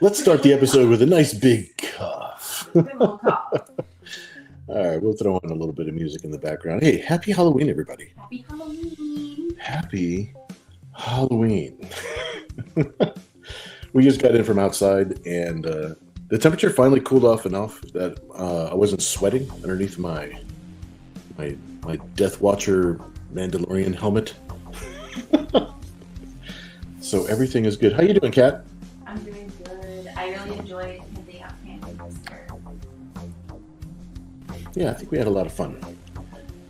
Let's start the episode with a nice big cough. Good little cough. All right, we'll throw in a little bit of music in the background. Hey, happy Halloween, everybody. Happy Halloween. Happy Halloween. We just got in from outside, and the temperature finally cooled off enough that I wasn't sweating underneath my Death Watcher Mandalorian helmet. So everything is good. How you doing, Kat? I'm doing good. I really enjoyed handing out candy this year. Yeah, I think we had a lot of fun.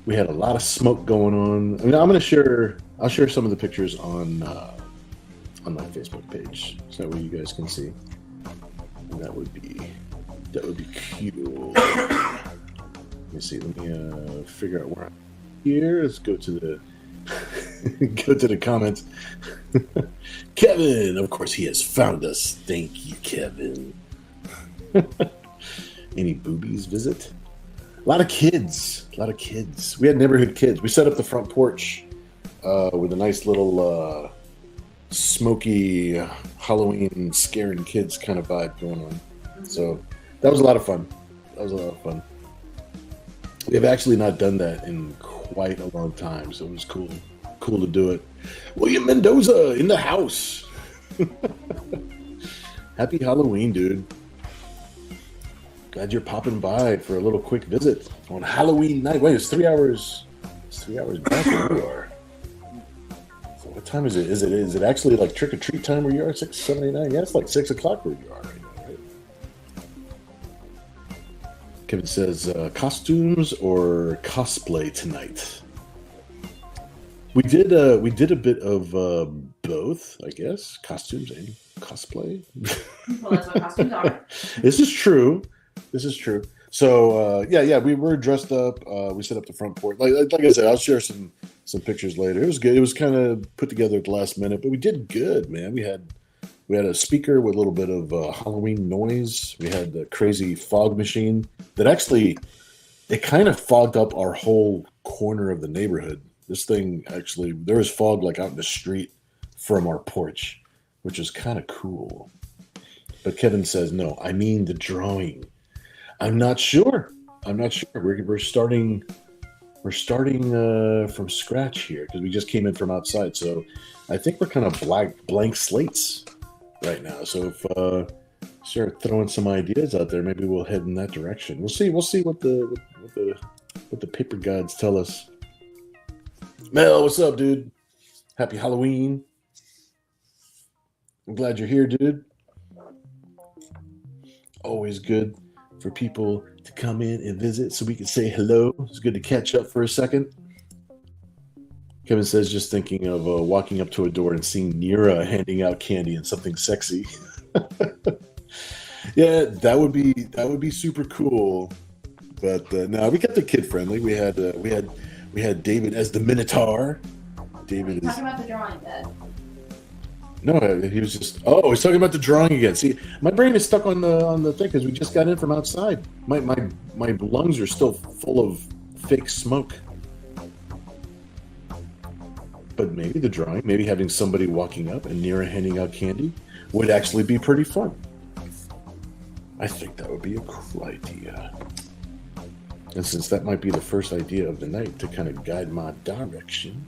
We had a lot of smoke going on. I mean, I'll share some of the pictures on my Facebook page, so that way you guys can see. And that would be cool. Let me see. Let me figure out where I'm here. Let's go to the go to the comments. Kevin, of course, he has found us. Thank you, Kevin. Any boobies visit? A lot of kids. We had neighborhood kids. We set up the front porch with a nice little smoky Halloween scaring kids kind of vibe going on. So that was a lot of fun. We have actually not done that in quite a long time, so it was cool to do it. William Mendoza in the house. Happy Halloween, dude. Glad you're popping by for a little quick visit on Halloween night. Wait, it's 3 hours. It's 3 hours back where you are. So what time is it? Is it actually like trick or treat time where you are? 6, 7, 8, 9? Yeah, it's like 6 o'clock where you are right now, right? Kevin says, costumes or cosplay tonight? We did a bit of both, I guess. Costumes and cosplay. Well, that's what costumes are. This is true. So yeah, we were dressed up. We set up the front porch. Like I said, I'll share some pictures later. It was good. It was kind of put together at the last minute, but we did good, man. We had a speaker with a little bit of Halloween noise. We had the crazy fog machine that actually it kind of fogged up our whole corner of the neighborhood. This thing actually, there was fog like out in the street from our porch, which is kind of cool. But Kevin says, no, I mean the drawing. I'm not sure. We're starting from scratch here because we just came in from outside. So I think we're kind of blank slates right now. So if start throwing some ideas out there, maybe we'll head in that direction. We'll see what the paper gods tell us. Mel, what's up, dude? Happy Halloween. I'm glad you're here, dude. Always good for people to come in and visit so we can say hello. It's good to catch up for a second. Kevin says, just thinking of walking up to a door and seeing Nira handing out candy and something sexy. Yeah, that would be super cool. But no, we kept it kid friendly. We had David as the Minotaur. David is talking about the drawing, Dad. No, he was just. Oh, he's talking about the drawing again. See, my brain is stuck on the thing because we just got in from outside. My lungs are still full of fake smoke. But maybe the drawing, maybe having somebody walking up and Nira handing out candy would actually be pretty fun. I think that would be a cool idea. And since that might be the first idea of the night to kind of guide my direction,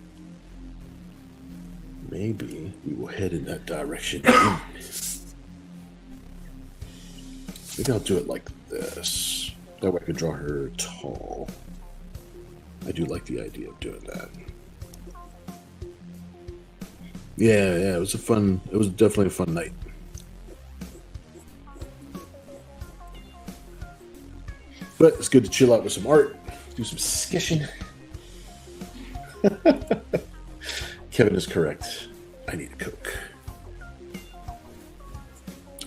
maybe we will head in that direction. Maybe I'll do it like this. That way I can draw her tall. I do like the idea of doing that. Yeah, it was definitely a fun night. But it's good to chill out with some art, do some sketching. Kevin is correct. I need a Coke.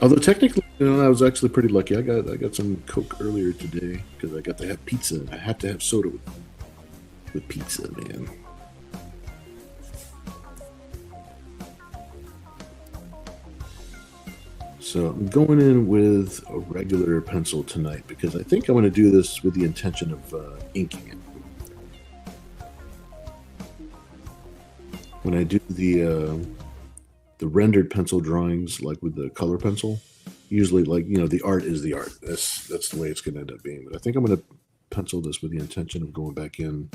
Although technically, I was actually pretty lucky. I got some Coke earlier today because I got to have pizza. I have to have soda with pizza, man. So I'm going in with a regular pencil tonight because I think I'm going to do this with the intention of inking it. When I do the the rendered pencil drawings, like with the color pencil. Usually, like, the art is the art. That's the way it's going to end up being. But I think I'm going to pencil this with the intention of going back in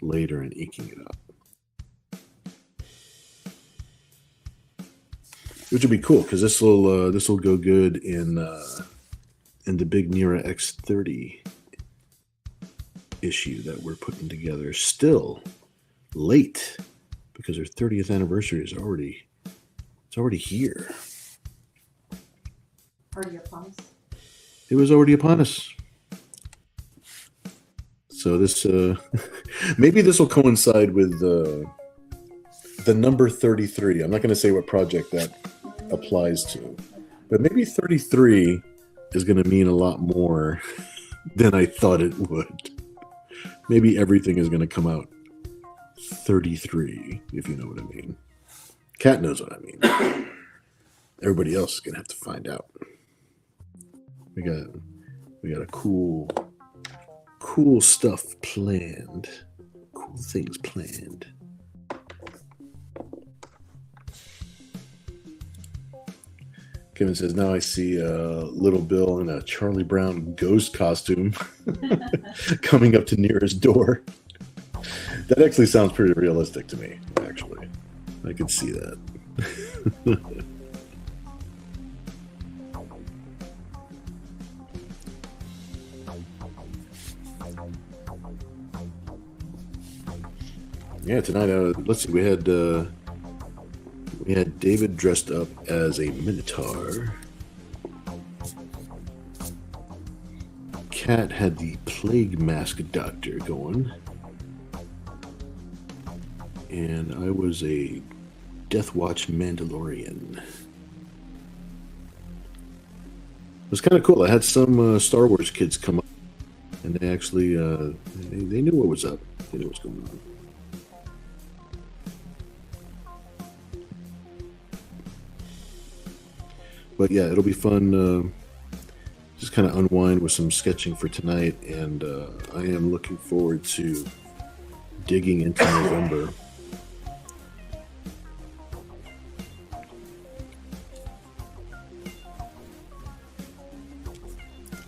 later and inking it up, which would be cool because this will go good in the big Nira X30 issue that we're putting together. Still late because their 30th anniversary is already here. Already upon us. It was already upon us. So this maybe this will coincide with the number 33. I'm not going to say what project that applies to, but maybe 33 is going to mean a lot more than I thought it would. Maybe everything is going to come out 33, if you know what I mean. Cat knows what I mean. Everybody else is going to have to find out. We got a cool stuff planned. Cool things planned. Kevin says, now I see Little Bill in a Charlie Brown ghost costume coming up to Nira's door. That actually sounds pretty realistic to me, actually. I could see that. Yeah, tonight, let's see, we had David dressed up as a Minotaur. Cat had the Plague Mask Doctor going. And I was a Death Watch Mandalorian. It was kind of cool. I had some Star Wars kids come up, and they actually they knew what was up. They knew what was going on. But yeah, it'll be fun. Just kind of unwind with some sketching for tonight, and I am looking forward to digging into November.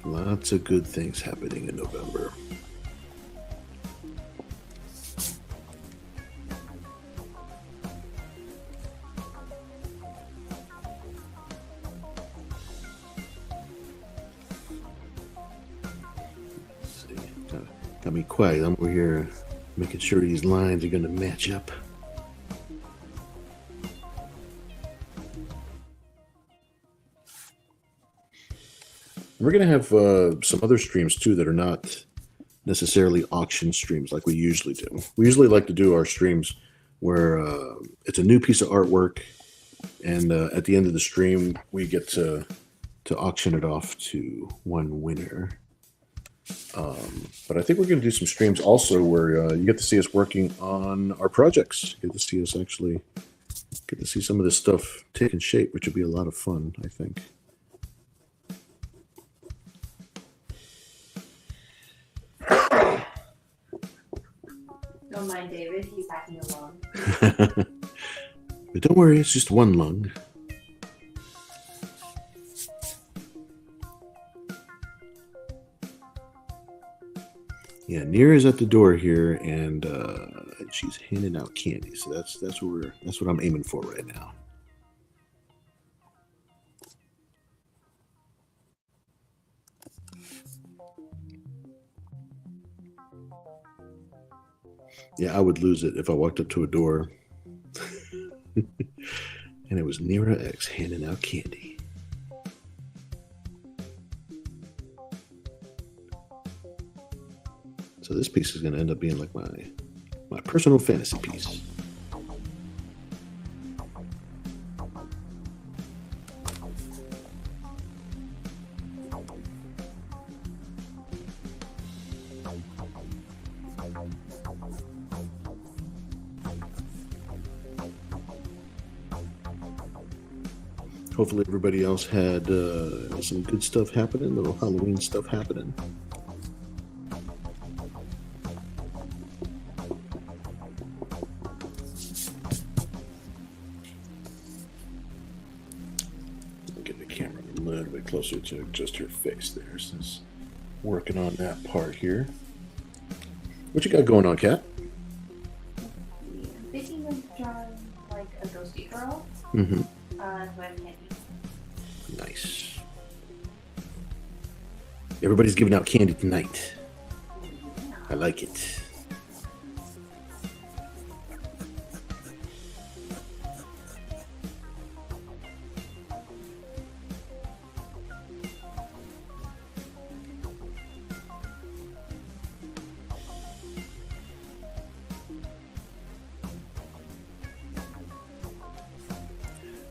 Lots of good things happening in November. Let's see. Got me quiet. I'm over here making sure these lines are going to match up. We're going to have some other streams, too, that are not necessarily auction streams like we usually do. We usually like to do our streams where it's a new piece of artwork, and at the end of the stream, we get to auction it off to one winner. But I think we're going to do some streams also where you get to see us working on our projects. You get to see us actually get to see some of this stuff taking shape, which will be a lot of fun, I think. Don't mind David, he's hacking along. But don't worry, it's just one lung. Yeah, Nira's at the door here, and she's handing out candy. So that's what I'm aiming for right now. Yeah, I would lose it if I walked up to a door and it was Nira X handing out candy. So this piece is going to end up being like my personal fantasy piece. Hopefully everybody else had some good stuff happening, little Halloween stuff happening. little bit closer to just her face there, since working on that part here. What you got going on, Kat? I'm thinking of drawing like a ghosty girl. Mm-hmm. With candy. Nice. Everybody's giving out candy tonight. I like it.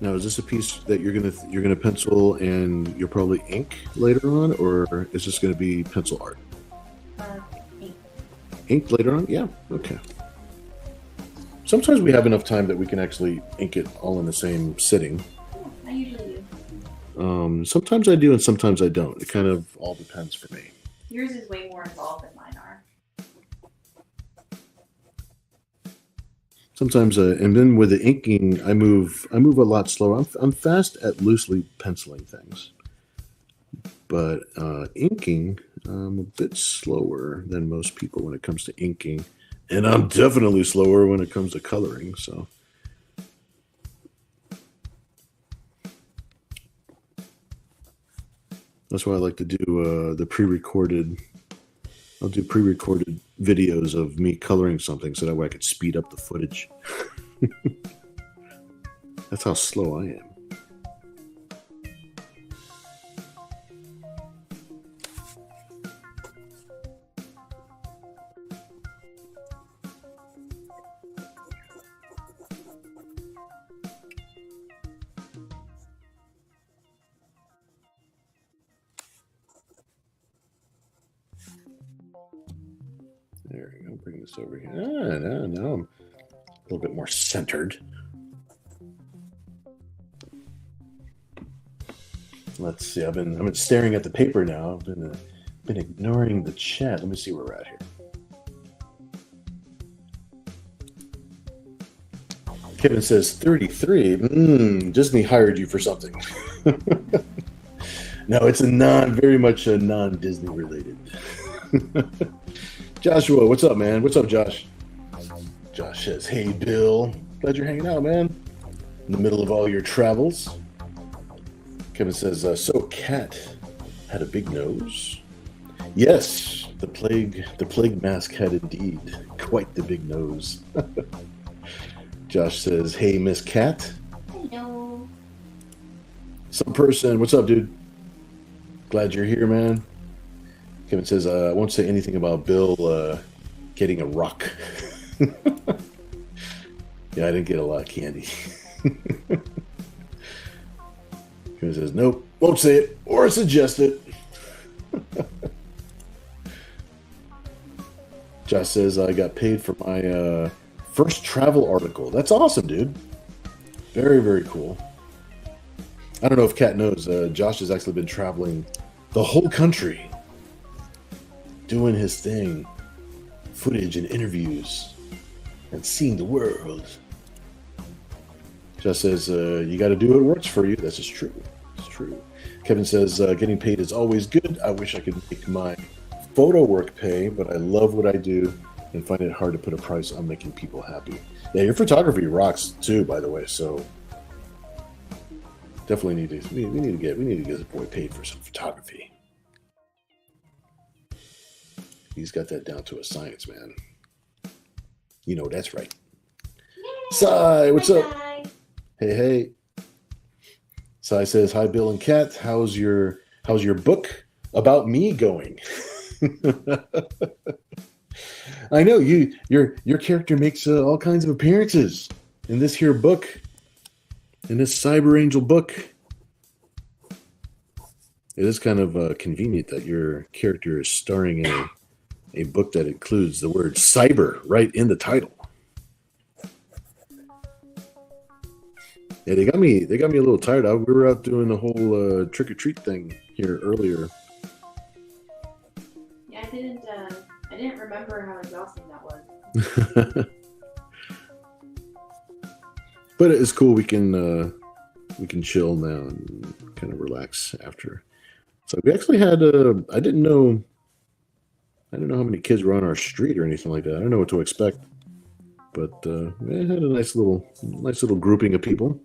Now, is this a piece that you're gonna pencil and you'll probably ink later on, or is this gonna be pencil art? Ink. Ink later on? Yeah. Okay. Sometimes we have enough time that we can actually ink it all in the same sitting. I usually do. Sometimes I do, and sometimes I don't. It kind of all depends for me. Yours is way more involved than mine are. Sometimes, and then with the inking, I move a lot slower. I'm fast at loosely penciling things, but inking, I'm a bit slower than most people when it comes to inking, and I'm definitely slower when it comes to coloring. So, that's why I like to do the pre-recorded. I'll do pre-recorded videos of me coloring something so that way I could speed up the footage. That's how slow I am. There we go. Bring this over here. Now I'm a little bit more centered. Let's see. I've been staring at the paper now. I've been ignoring the chat. Let me see where we're at here. Kevin says 33. Disney hired you for something. No, it's very much a non-Disney related. Joshua, what's up, man? What's up, Josh? Josh says, hey, Bill. Glad you're hanging out, man. In the middle of all your travels. Kevin says, so Kat had a big nose? Yes, the plague mask had indeed quite the big nose. Josh says, hey, Miss Kat. Hello. Some person, what's up, dude? Glad you're here, man. Kevin says, I won't say anything about Bill getting a rock. Yeah, I didn't get a lot of candy. Kevin says, nope, won't say it or suggest it. Josh says, I got paid for my first travel article. That's awesome, dude. Very, very cool. I don't know if Kat knows, Josh has actually been traveling the whole country, doing his thing, footage and interviews, and seeing the world. Josh says, you got to do what works for you. This is true. It's true. Kevin says, getting paid is always good. I wish I could make my photo work pay, but I love what I do and find it hard to put a price on making people happy. Yeah, your photography rocks too, by the way. So definitely need to we need to get this boy paid for some photography. He's got that down to a science, man. You know that's right. Sai, what's up? Hi. Hey. Sai says, hi, Bill and Kat. How's your book about me going? I know your character makes all kinds of appearances in this here book, in this Cyber Angel book. It is kind of convenient that your character is starring in a book that includes the word cyber right in the title. Yeah, they got me a little tired out. We were out doing the whole trick or treat thing here earlier. Yeah, I didn't remember how exhausting that was. But it's cool. We can chill now and kind of relax after. So we actually had I didn't know how many kids were on our street or anything like that. I don't know what to expect, but we had a nice little grouping of people.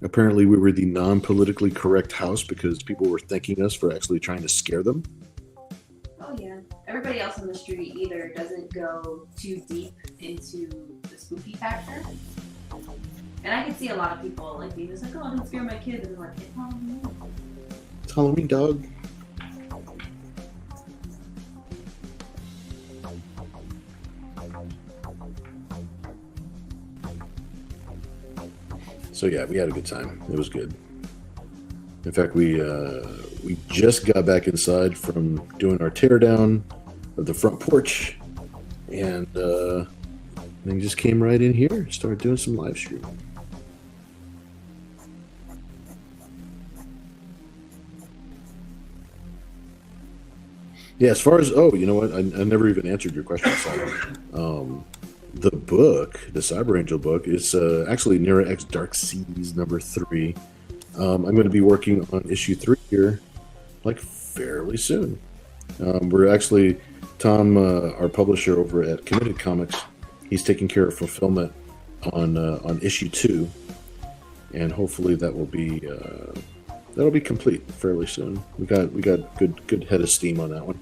Apparently, we were the non-politically correct house because people were thanking us for actually trying to scare them. Oh yeah. Everybody else on the street either doesn't go too deep into the spooky factor. And I can see a lot of people like being just like, oh, don't scare my kids. And I'm like, it's Halloween. It's Halloween, dog. So yeah, we had a good time. It was good. In fact, we just got back inside from doing our teardown of the front porch, and then just came right in here and started doing some live streaming. Yeah, as far as you know what, I never even answered your question, Simon. The book, the Cyber Angel book, is actually Nera X Dark Seas #3. I'm going to be working on issue 3 here, like fairly soon. We're actually Tom, our publisher over at Committed Comics, he's taking care of fulfillment on issue 2, and hopefully that'll be complete fairly soon. We got good head of steam on that one.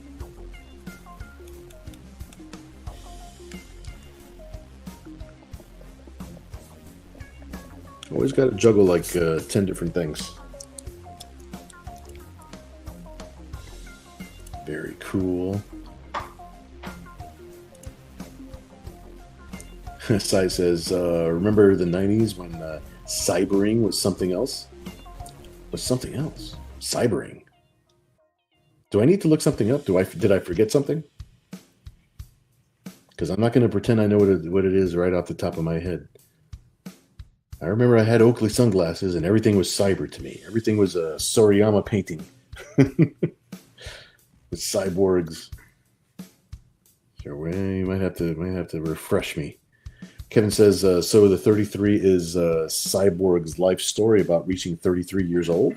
Always got to juggle like 10 different things. Very cool. Sai says, remember the 90s when cybering was something else? Was something else? Cybering. Do I need to look something up? Did I forget something? Because I'm not going to pretend I know what it is right off the top of my head. I remember I had Oakley sunglasses and everything was cyber to me. Everything was a Soriyama painting with cyborgs. Sure, you might have to refresh me. Kevin says, so the 33 is Cyborg's life story about reaching 33 years old.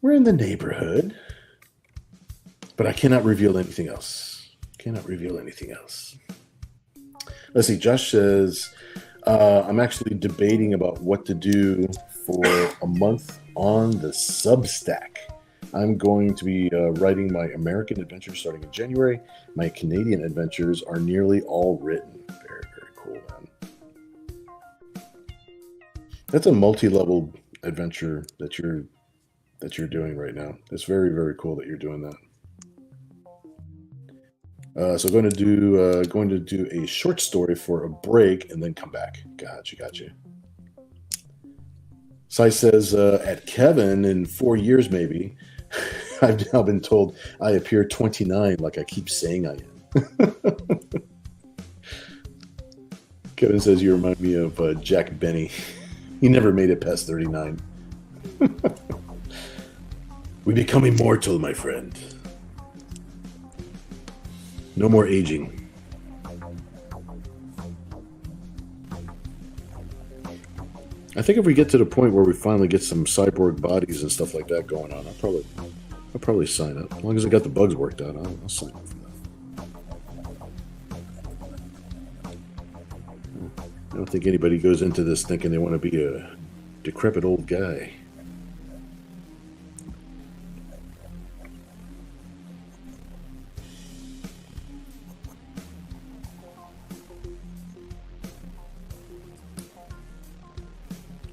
We're in the neighborhood, but I cannot reveal anything else. Let's see. Josh says, I'm actually debating about what to do for a month on the Substack. I'm going to be writing my American adventures starting in January. My Canadian adventures are nearly all written. Very, very cool, man. That's a multi-level adventure that you're doing right now. It's very, very cool that you're doing that. So going to do a short story for a break and then come back. Gotcha. Sai says, at Kevin in 4 years maybe. I've now been told I appear 29 like I keep saying I am. Kevin says you remind me of Jack Benny. He never made it past 39. We become immortal, my friend. No more aging. I think if we get to the point where we finally get some cyborg bodies and stuff like that going on, I'll probably sign up. As long as I got the bugs worked out, I'll sign up for that. I don't think anybody goes into this thinking they want to be a decrepit old guy.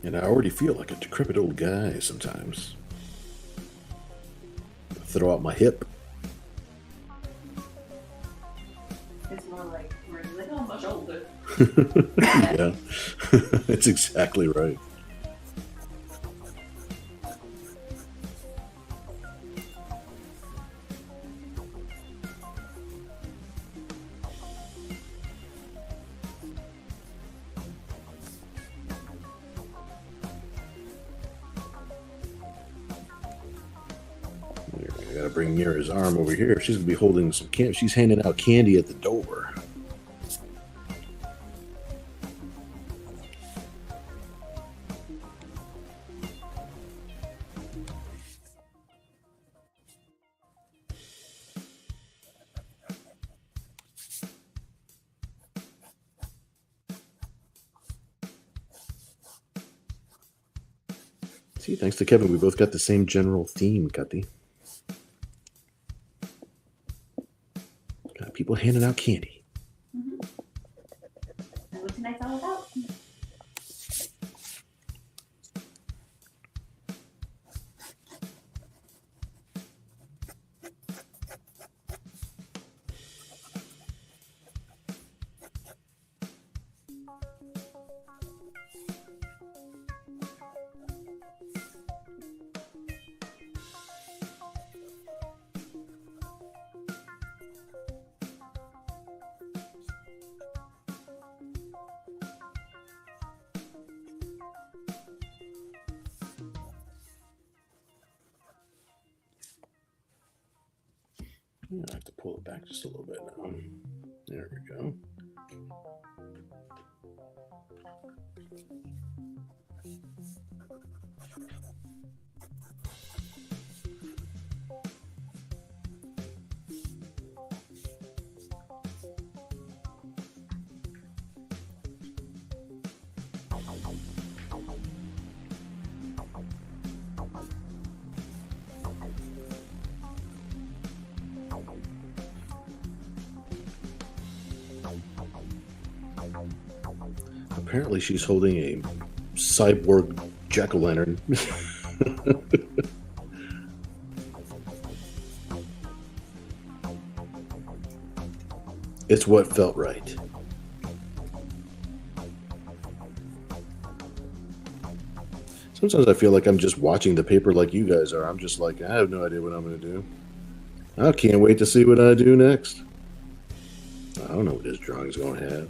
And I already feel like a decrepit old guy sometimes. Throw out my hip. It's more like we're like, oh, much older. Yeah, that's exactly right. I gotta bring Mira's arm over here. She's gonna be holding some candy. She's handing out candy at the door. See, thanks to Kevin, we both got the same general theme, Cutty. Got people handing out candy. Mm-hmm. And what tonight's all about. I have to pull it back just a little bit now. There we go. Apparently, she's holding a cyborg jack-o'-lantern. It's what felt right. Sometimes I feel like I'm just watching the paper like you guys are. I'm just like, I have no idea what I'm going to do. I can't wait to see what I do next. I don't know what this drawing's going to have.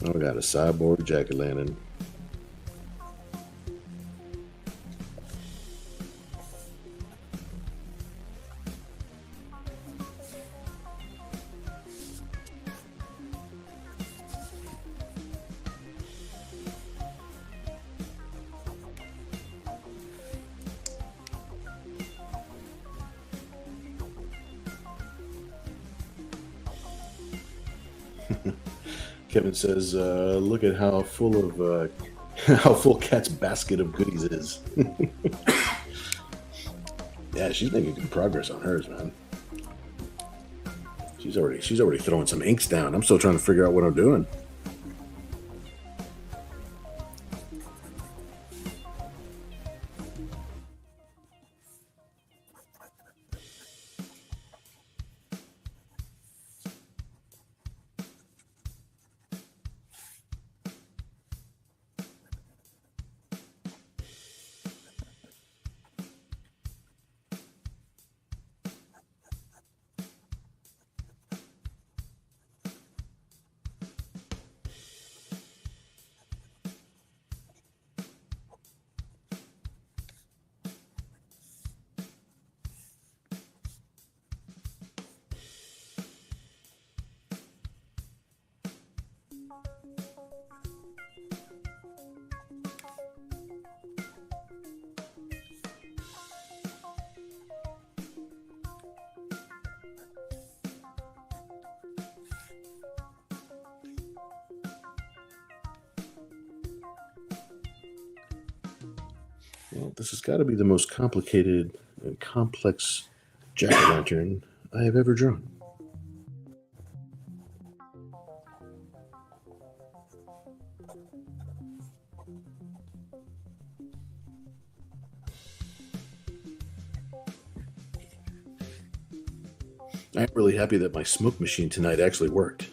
Oh, I got a cyborg jack-o'-lantern. Kevin says, "Look at how full of how full Kat's basket of goodies is." Yeah, she's making good progress on hers, man. She's already throwing some inks down. I'm still trying to figure out what I'm doing. Well, this has got to be the most complicated and complex jack-o'-lantern I have ever drawn. I'm really happy that my smoke machine tonight actually worked.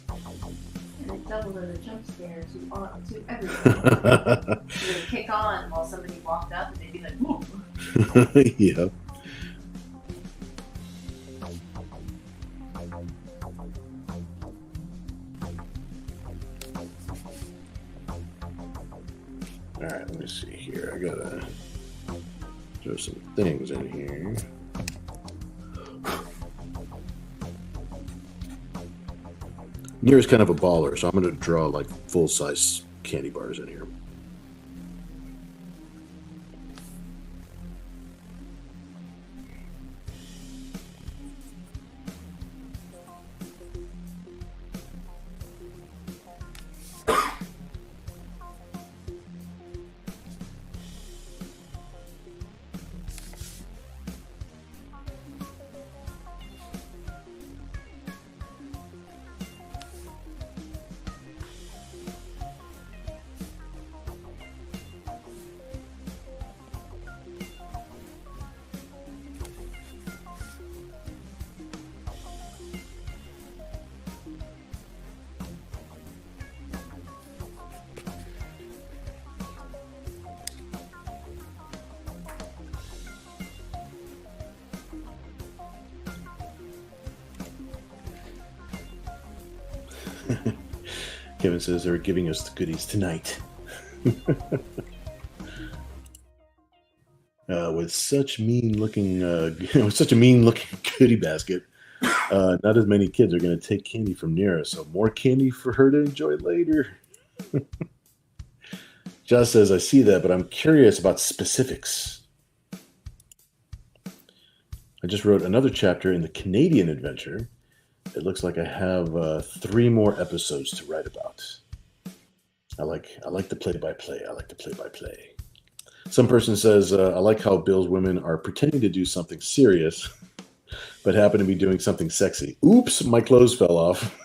And it doubled as a jump scare to everyone. You would kick on while somebody walked up and they'd be like, whoa. Yeah. All right, let me see here. I gotta throw some things in here. Nira's kind of a baller, so I'm going to draw like full-size candy bars in here. Kevin says they're giving us the goodies tonight. With such mean-looking, with such a mean-looking goodie basket, not as many kids are going to take candy from Nira, so more candy for her to enjoy later. Josh says, I see that, but I'm curious about specifics. I just wrote another chapter in the Canadian adventure. It looks like I have 3 more episodes to write about. I like the play-by-play. I like the play-by-play. Some person says, I like how Bill's women are pretending to do something serious, but happen to be doing something sexy. Oops, my clothes fell off.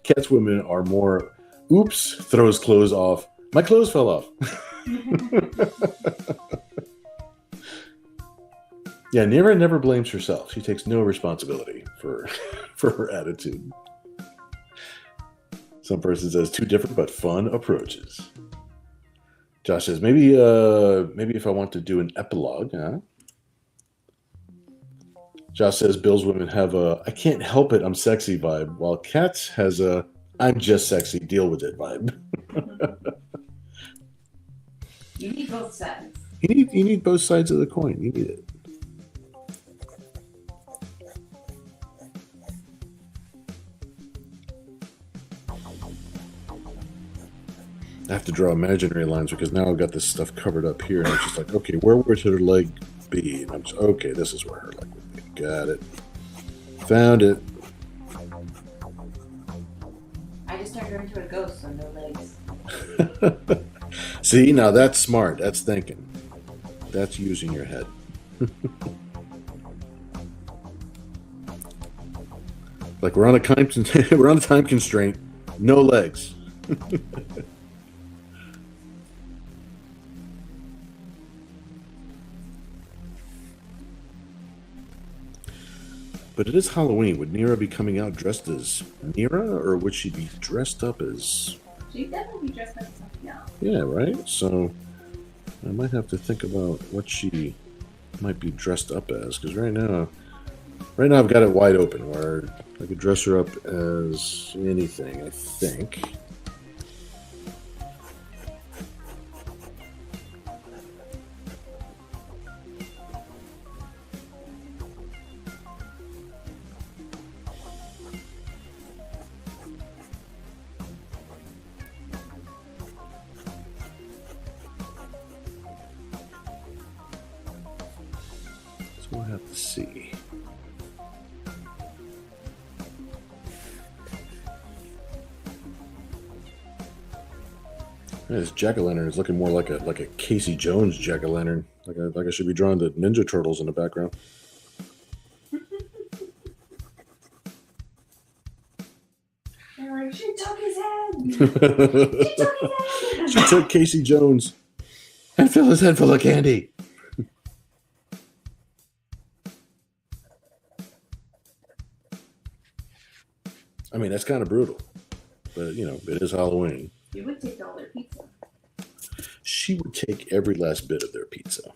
Cat's women are more, oops, throws clothes off. My clothes fell off. Yeah, Nira never blames herself. She takes no responsibility for her attitude. Some person says 2 different but fun approaches. Josh says maybe if I want to do an epilogue, huh? Josh says Bill's women have a I can't help it, I'm sexy vibe, while Kat's has a I'm just sexy, deal with it vibe. You need both sides. You need both sides of the coin. You need it. I have to draw imaginary lines because now I've got this stuff covered up here, and I'm just like, okay, where would her leg be? And I'm just, okay, this is where her leg would be. Got it. Found it. I just turned her into a ghost, so no legs. See, now that's smart. That's thinking. That's using your head. Like we're on a time constraint. No legs. But it is Halloween. Would Nira be coming out dressed as Nira, or would she be dressed up as... She'd definitely be dressed up as something else. Yeah, right? So I might have to think about what she might be dressed up as, because right now I've got it wide open where I could dress her up as anything, I think. We'll have to see. Yeah, this jack-o'-lantern is looking more like a Casey Jones jack-o'-lantern. Like I should be drawing the Ninja Turtles in the background. They're like, she took his head. She took his head. She took Casey Jones and filled his head full of candy. I mean, that's kind of brutal, but you know, it is Halloween. You would take all their pizza. She would take every last bit of their pizza.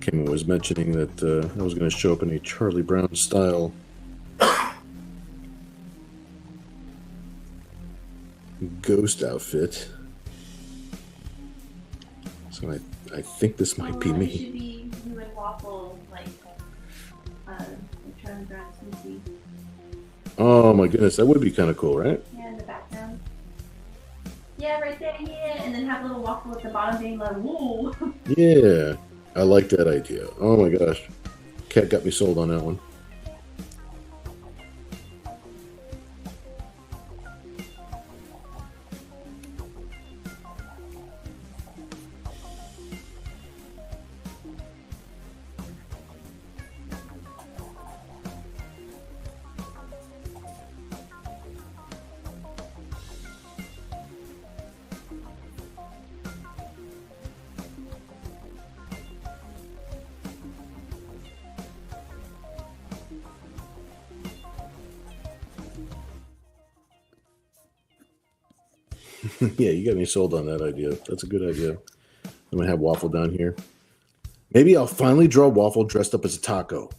Kim was mentioning that I was going to show up in a Charlie Brown style ghost outfit. So I think this might be It me. should be you and Waffle, like Charlie Brown smoothie. Oh my goodness, that would be kind of cool, right? Yeah, in the background. Yeah, right there, yeah. And then have little Waffle at the bottom being like, whoa. Yeah, I like that idea. Oh my gosh. Cat got me sold on that one. Yeah, you got me sold on that idea. That's a good idea. I'm gonna have Waffle down here. Maybe I'll finally draw Waffle dressed up as a taco.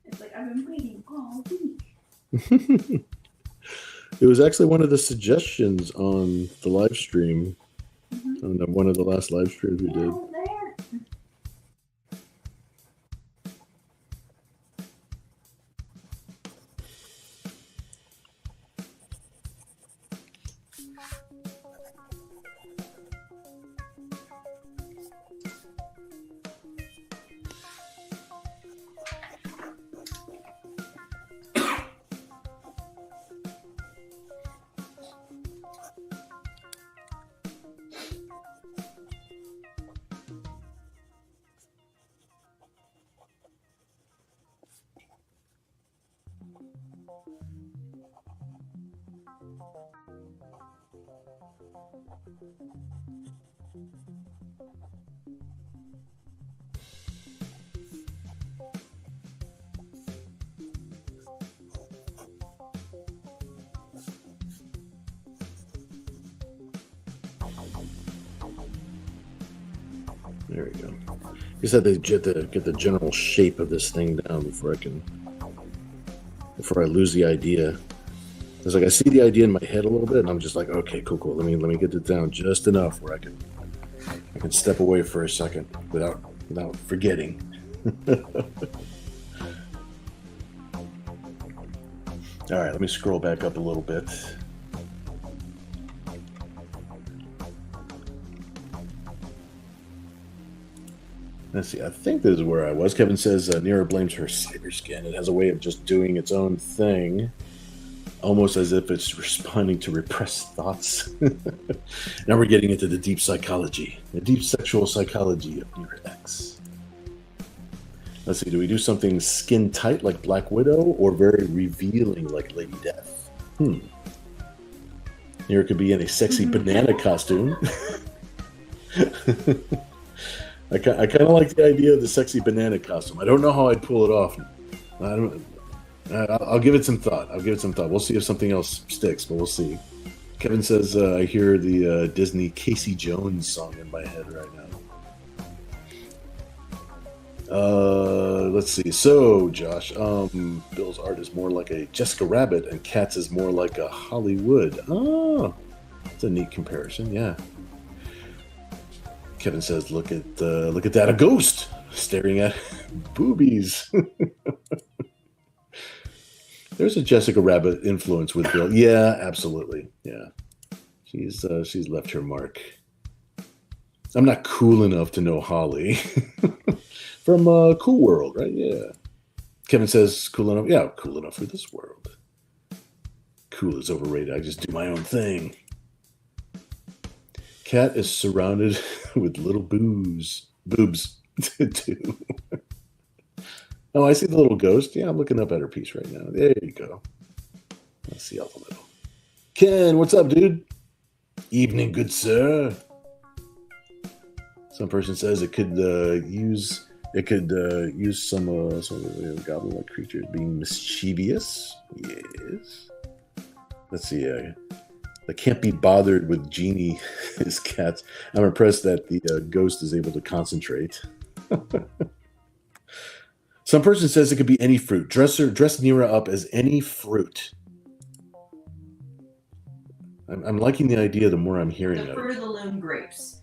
It's like, I've been waiting all week. It was actually one of the suggestions on the live stream, on one of the last live streams we Yeah, did. over there. There we go. Just had to get the general shape of this thing down before I lose the idea. It's like I see the idea in my head a little bit, and I'm just like, okay, cool. Let me get it down just enough where I can step away for a second without forgetting. All right, let me scroll back up a little bit. Let's see. I think this is where I was. Kevin says Nira blames her cyber skin. It has a way of just doing its own thing, almost as if it's responding to repressed thoughts. Now we're getting into the deep psychology, the deep sexual psychology of Nira X. Let's see. Do we do something skin tight like Black Widow, or very revealing like Lady Death? Nira could be in a sexy banana costume. I kind of like the idea of the sexy banana costume. I don't know how I'd pull it off. I'll give it some thought. We'll see if something else sticks, but we'll see. Kevin says, I hear the Disney Casey Jones song in my head right now. Let's see. So, Josh, Bill's art is more like a Jessica Rabbit, and Kat's is more like a Hollywood. Oh, that's a neat comparison. Yeah. Kevin says, "Look at that! A ghost staring at boobies." There's a Jessica Rabbit influence with Bill. Yeah, absolutely. Yeah, she's left her mark. I'm not cool enough to know Holly from Cool World, right? Yeah. Kevin says, "Cool enough." Yeah, cool enough for this world. Cool is overrated. I just do my own thing. Cat is surrounded with little boobs too. Oh, I see the little ghost. Yeah, I'm looking up at her piece right now. There you go. I see all the little. Ken, what's up, dude? Evening, good sir. Some person says it could use some goblin-like creatures being mischievous. Yes. Let's see. I can't be bothered with Genie, his cats. I'm impressed that the ghost is able to concentrate. Some person says it could be any fruit. Dress Nira up as any fruit. I'm liking the idea the more I'm hearing The it. Fruit of the Loom grapes.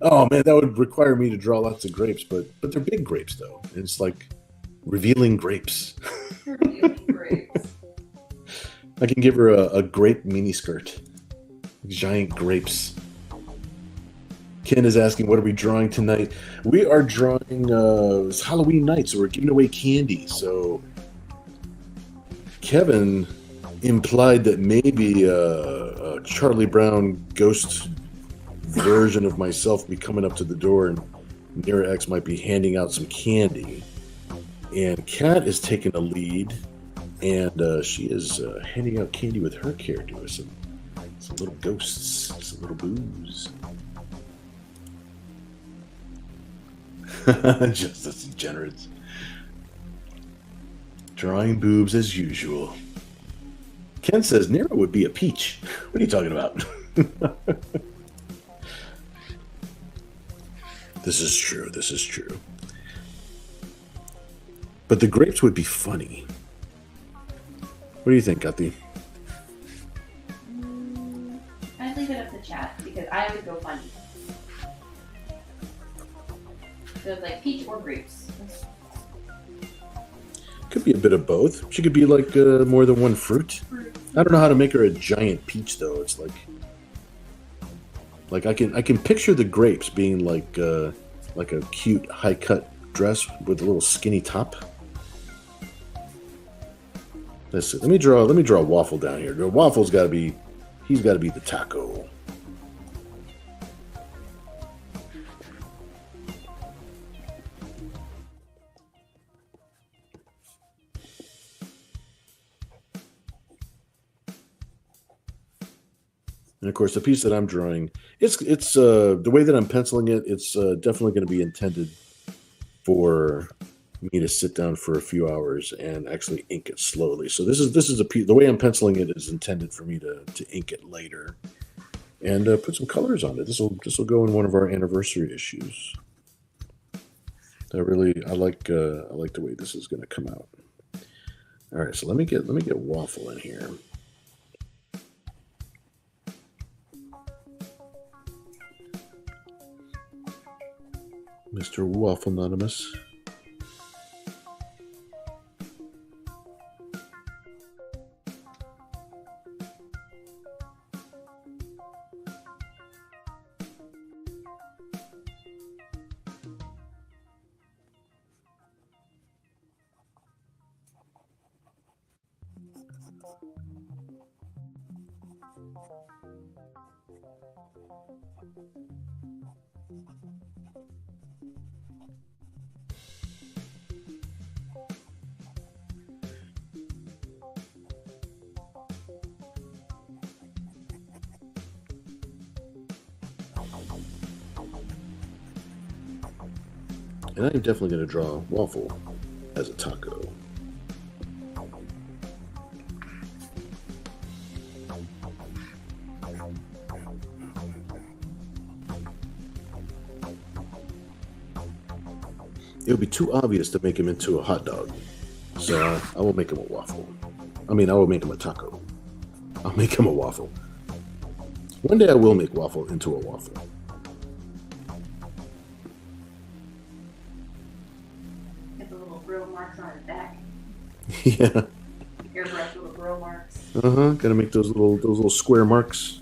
Oh man, that would require me to draw lots of grapes, but they're big grapes though. It's like revealing grapes. Revealing grapes. I can give her a grape miniskirt. Giant grapes. Ken is asking, what are we drawing tonight? We are drawing, it's Halloween night, so we're giving away candy. So Kevin implied that maybe a Charlie Brown ghost version of myself will be coming up to the door, and Nira X might be handing out some candy. And Kat is taking a lead, and she is handing out candy with her character, some little ghosts, some little boos. Just as degenerates. Drawing boobs as usual. Ken says Nero would be a peach. What are you talking about? This is true. This is true. But the grapes would be funny. What do you think, Gatti? I'd leave it up to chat because I would go funny. So it's like peach or grapes. Could be a bit of both. She could be like more than one fruit. I don't know how to make her a giant peach though. It's like I can picture the grapes being like a cute high cut dress with a little skinny top. Let's see. Let me draw a Waffle down here. The Waffle's got to be the taco. And of course, the piece that I'm drawing, it's the way that I'm penciling it. It's definitely going to be intended for me to sit down for a few hours and actually ink it slowly. So this is a piece. The way I'm penciling it is intended for me to ink it later and put some colors on it. This will go in one of our anniversary issues. I like the way this is going to come out. All right, so let me get Waffle in here. Mr. Waffle Anonymous. And I'm definitely going to draw Waffle as a taco. It would be too obvious to make him into a hot dog. So I will make him a waffle. I will make him a taco. I'll make him a waffle. One day I will make Waffle into a waffle. On his back. Yeah. Airbrush little grill marks. Gotta make those little square marks.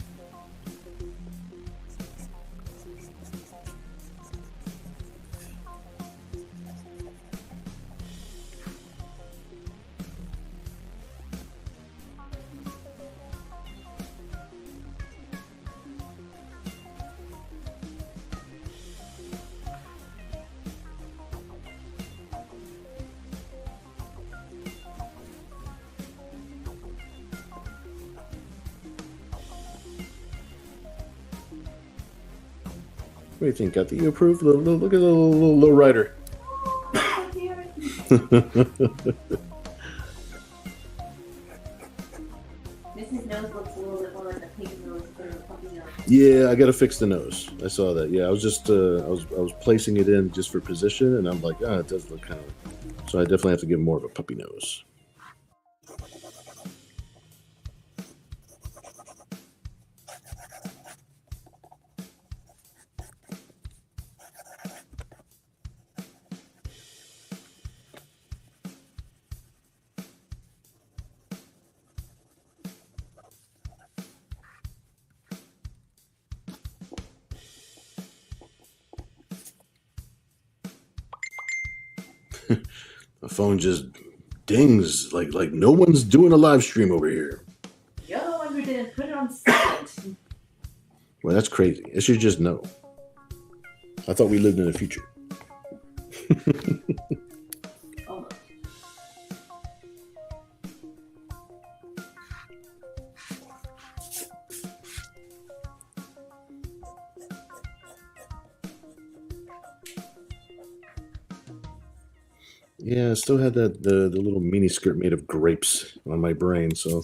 What do you think, Gatti? You approve? Look at the little low rider. nose looks a little bit more like a pink nose than a puppy nose. Yeah, I got to fix the nose. I saw that. Yeah, I was just I was placing it in just for position, and I'm like, it does look kind of. So I definitely have to get more of a puppy nose. The phone just dings like no one's doing a live stream over here. You're the one who didn't put it on silent. Well, that's crazy. It should just know. I thought we lived in the future. Almost. Yeah, I still had that the little mini skirt made of grapes on my brain, so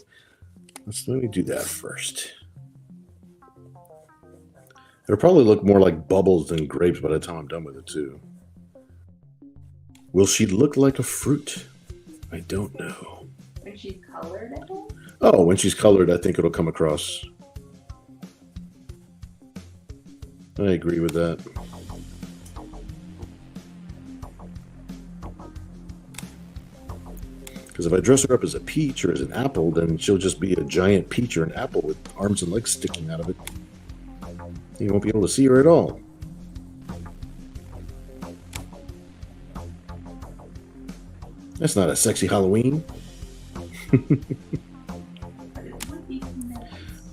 let me do that first. It'll probably look more like bubbles than grapes by the time I'm done with it too. Will she look like a fruit? I don't know. When she's colored, I think? Oh, when she's colored, I think it'll come across. I agree with that. Because if I dress her up as a peach or as an apple, then she'll just be a giant peach or an apple with arms and legs sticking out of it. You won't be able to see her at all. That's not a sexy Halloween.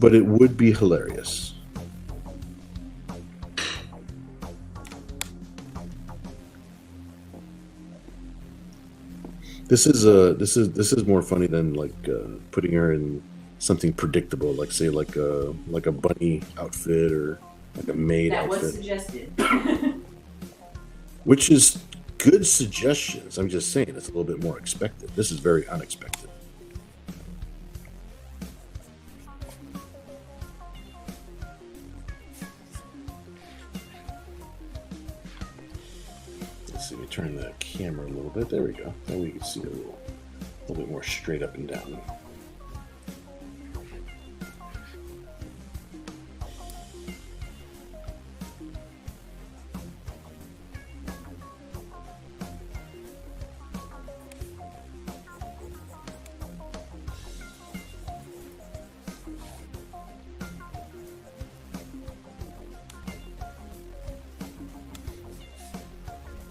But it would be hilarious. This is more funny than like putting her in something predictable, like say like a bunny outfit or like a maid that outfit. Was suggested. Which is good suggestions. I'm just saying it's a little bit more expected. This is very unexpected. Let's see, we turn the camera a little bit. There we go. Now we can see it a little bit more straight up and down.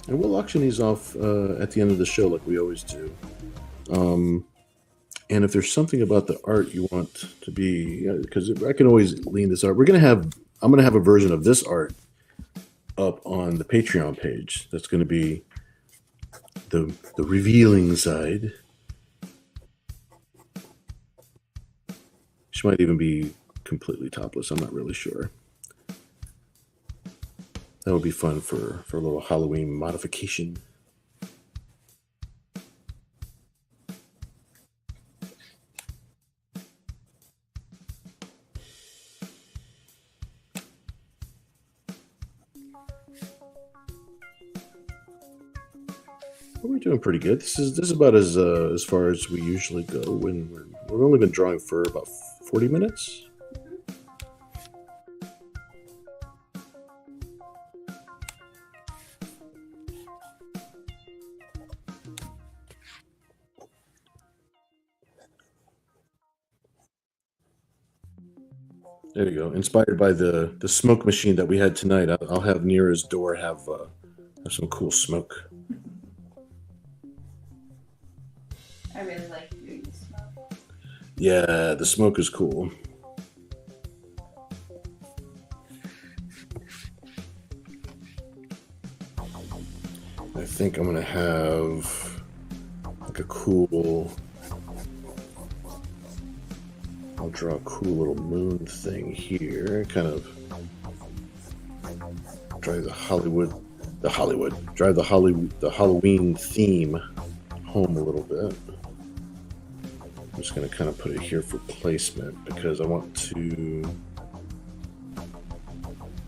And we'll auction these off at the end of the show like we always do. And if there's something about the art you want to be, because I can always lean this art. I'm going to have a version of this art up on the Patreon page. That's going to be the revealing side. She might even be completely topless. I'm not really sure. That would be fun for a little Halloween modification. We're doing pretty good. This is about as far as we usually go. When we've only been drawing for about 40 minutes. There you go. Inspired by the smoke machine that we had tonight, I'll have Nira's door have some cool smoke. I really like doing the smoke. Yeah, the smoke is cool. I think I'm gonna have like a cool. I'll draw a cool little moon thing here. Kind of drive the Halloween theme home a little bit. I'm just going to kind of put it here for placement because I want to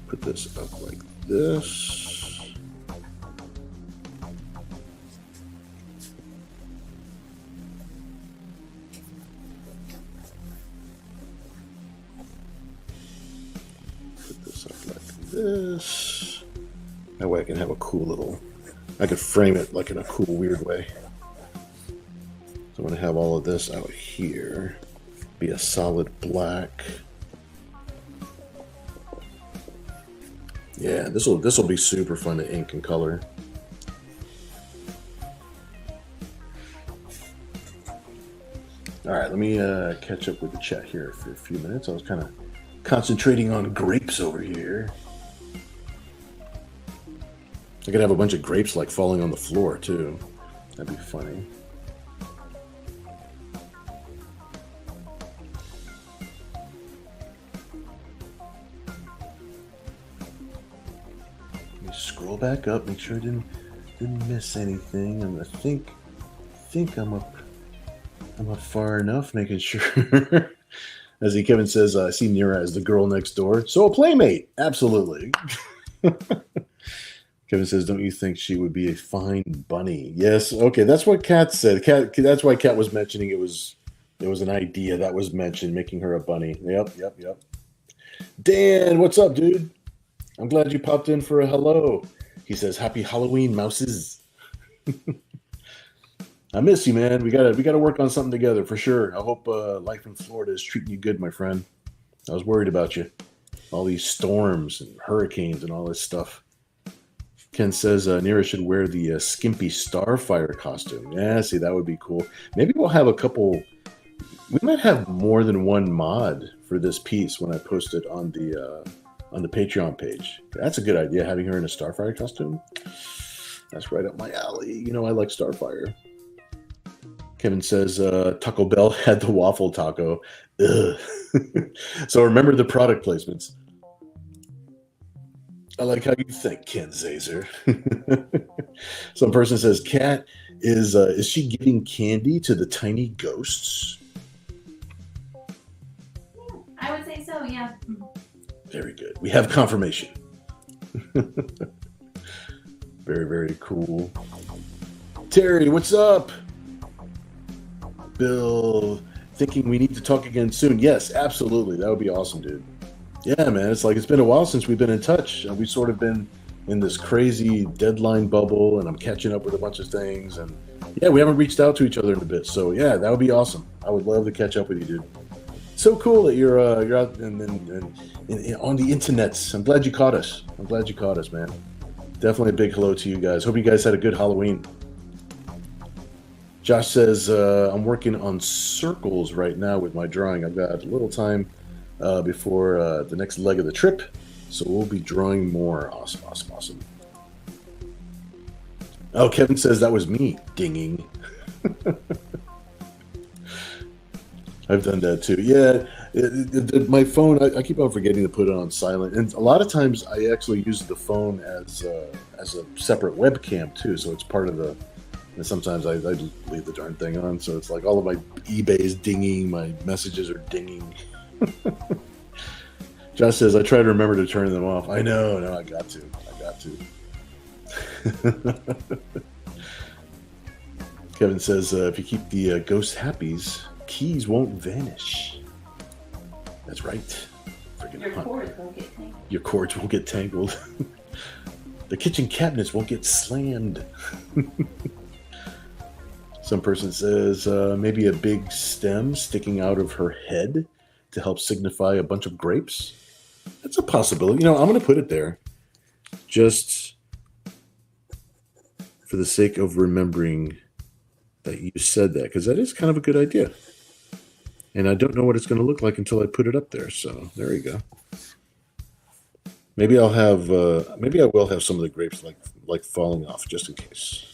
put this up like this. Put this up like this. That way I can have a cool little, I could frame it like in a cool, weird way. So I'm going to have all of this out here, be a solid black. Yeah, this will be super fun to ink and color. All right, let me catch up with the chat here for a few minutes. I was kind of concentrating on grapes over here. I could have a bunch of grapes like falling on the floor too. That'd be funny. Let me scroll back up, make sure I didn't miss anything, and I think I'm up far enough, making sure. As Kevin says, I see Nira as the girl next door, so a playmate, absolutely. Kevin says, don't you think she would be a fine bunny? Yes. Okay. That's what Kat said. That's why Kat was mentioning it was an idea that was mentioned, making her a bunny. Yep. Dan, what's up, dude? I'm glad you popped in for a hello. He says, happy Halloween, mouses. I miss you, man. We gotta work on something together for sure. I hope life in Florida is treating you good, my friend. I was worried about you. All these storms and hurricanes and all this stuff. Ken says Nira should wear the skimpy Starfire costume. Yeah, see, that would be cool. Maybe we'll have a couple. We might have more than one mod for this piece when I post it on the Patreon page. That's a good idea, having her in a Starfire costume. That's right up my alley. You know, I like Starfire. Kevin says Taco Bell had the waffle taco. Ugh. So remember the product placements. I like how you think, Ken Zazer. Some person says, Kat, is she giving candy to the tiny ghosts? I would say so, yeah. Very good. We have confirmation. Very, very cool. Terry, what's up? Bill, thinking we need to talk again soon. Yes, absolutely. That would be awesome, dude. Yeah, man. It's been a while since we've been in touch. We've sort of been in this crazy deadline bubble, and I'm catching up with a bunch of things. And yeah, we haven't reached out to each other in a bit. So yeah, that would be awesome. I would love to catch up with you, dude. So cool that you're out and on the internets. I'm glad you caught us. Man. Definitely a big hello to you guys. Hope you guys had a good Halloween. Josh says, I'm working on circles right now with my drawing. I've got a little time before the next leg of the trip, so we'll be drawing more. Awesome. Oh, Kevin says that was me dinging. I've done that too. Yeah, my phone, I keep on forgetting to put it on silent, and a lot of times I actually use the phone as a separate webcam too, so it's part of the. And sometimes I just leave the darn thing on, so it's like all of my eBay is dinging, my messages are dinging. Josh says, I try to remember to turn them off. I know, no, I got to. Kevin says, if you keep the ghost happies, keys won't vanish. That's right. Your cords won't get tangled. Your cords won't get tangled. The kitchen cabinets won't get slammed. Some person says maybe a big stem sticking out of her head to help signify a bunch of grapes. That's a possibility. I'm going to put it there just for the sake of remembering that you said that, because that is kind of a good idea. And I don't know what it's going to look like until I put it up there. So there you go. Maybe I will have some of the grapes like falling off just in case.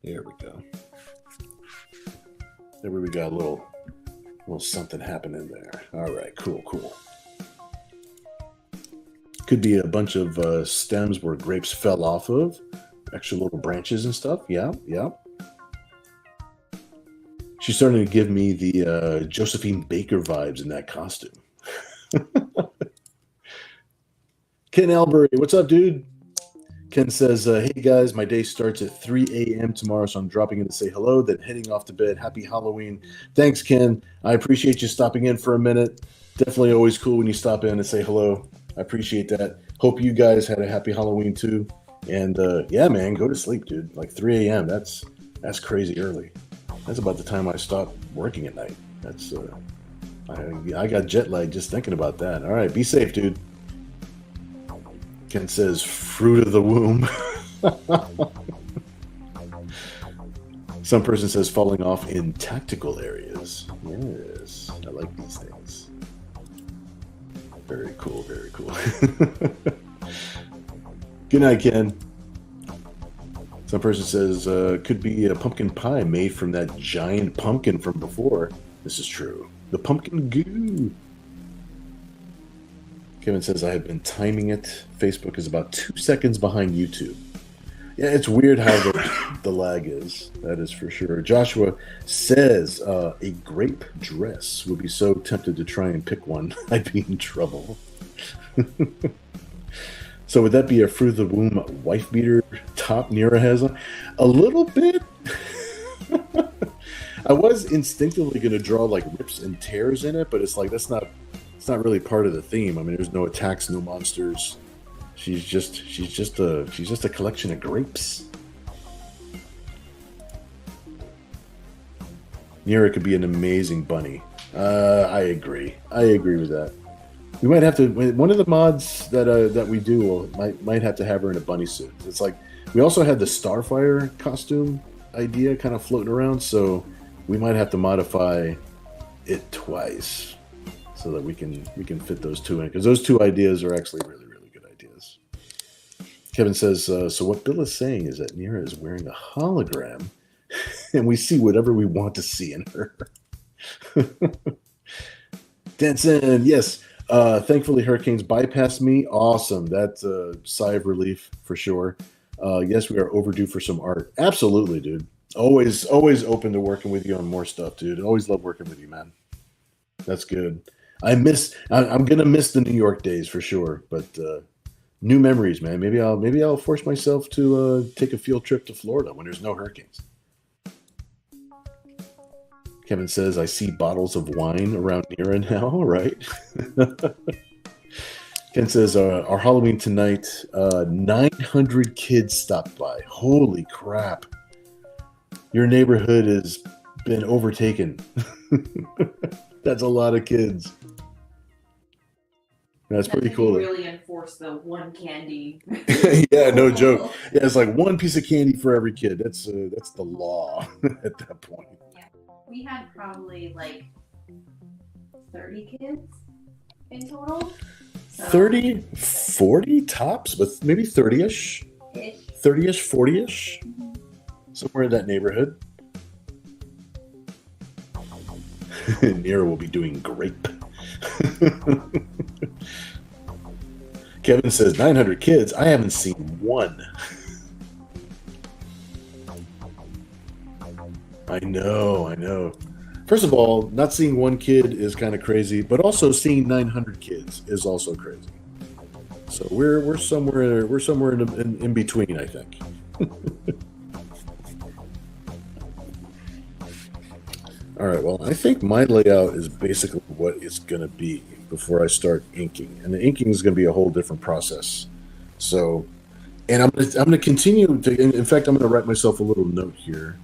There we go. There we got a little little something happening there. All right, cool. Could be a bunch of stems where grapes fell off of, extra little branches and stuff. Yeah. She's starting to give me the Josephine Baker vibes in that costume. Ken Albury, what's up, dude? Ken says, hey guys, my day starts at 3 a.m. tomorrow, so I'm dropping in to say hello, then heading off to bed. Happy Halloween. Thanks, Ken. I appreciate you stopping in for a minute. Definitely always cool when you stop in and say hello. I appreciate that. Hope you guys had a happy Halloween too. And yeah, man, go to sleep, dude. Like 3 a.m. That's crazy early. That's about the time I stop working at night. That's I got jet lag just thinking about that. All right, be safe, dude. Ken says, fruit of the womb. Some person says falling off in tactical areas. Yes, I like these things. Very cool. Good night, Ken. Some person says, could be a pumpkin pie made from that giant pumpkin from before. This is true. The pumpkin goo. Kevin says, I have been timing it. Facebook is about 2 seconds behind YouTube. Yeah, it's weird how the lag is. That is for sure. Joshua says, a grape dress. Would be so tempted to try and pick one. I'd be in trouble. So would that be a fruit of the womb wife beater top Nira has on? A little bit. I was instinctively going to draw like rips and tears in it, but it's like it's not really part of the theme. I mean, there's no attacks, no monsters. She's just a collection of grapes. Nira could be an amazing bunny. I agree with that. We might have to. One of the mods that we do might have to have her in a bunny suit. It's like we also had the Starfire costume idea kind of floating around, so we might have to modify it twice so that we can fit those two in, because those two ideas are actually really good ideas. Kevin says, so what Bill is saying is that Nira is wearing a hologram, and we see whatever we want to see in her. Denson, yes. Thankfully, hurricanes bypassed me. Awesome. That's a sigh of relief for sure. Yes, we are overdue for some art. Absolutely, dude. Always open to working with you on more stuff, dude. Always love working with you, man. That's good. I'm gonna miss the New York days for sure, but new memories, man. Maybe I'll force myself to take a field trip to Florida when there's no hurricanes. Kevin says, I see bottles of wine around Nira now, right? Ken says, our Halloween tonight, 900 kids stopped by. Holy crap. Your neighborhood has been overtaken. That's a lot of kids. That's pretty cool. Really enforce the one candy. Yeah, no joke. Yeah, it's like one piece of candy for every kid. That's the law at that point. We had probably like 30 kids in total. So 30, 40 tops, but maybe 30-ish. 30-ish, 40-ish. Mm-hmm. Somewhere in that neighborhood. Nira will be doing grape. Kevin says, 900 kids. I haven't seen one. I know. First of all, not seeing one kid is kind of crazy, but also seeing 900 kids is also crazy. So we're somewhere in between, I think. All right, well, I think my layout is basically what it's going to be before I start inking, and the inking is going to be a whole different process. So, and I'm going to continue to. In fact, I'm going to write myself a little note here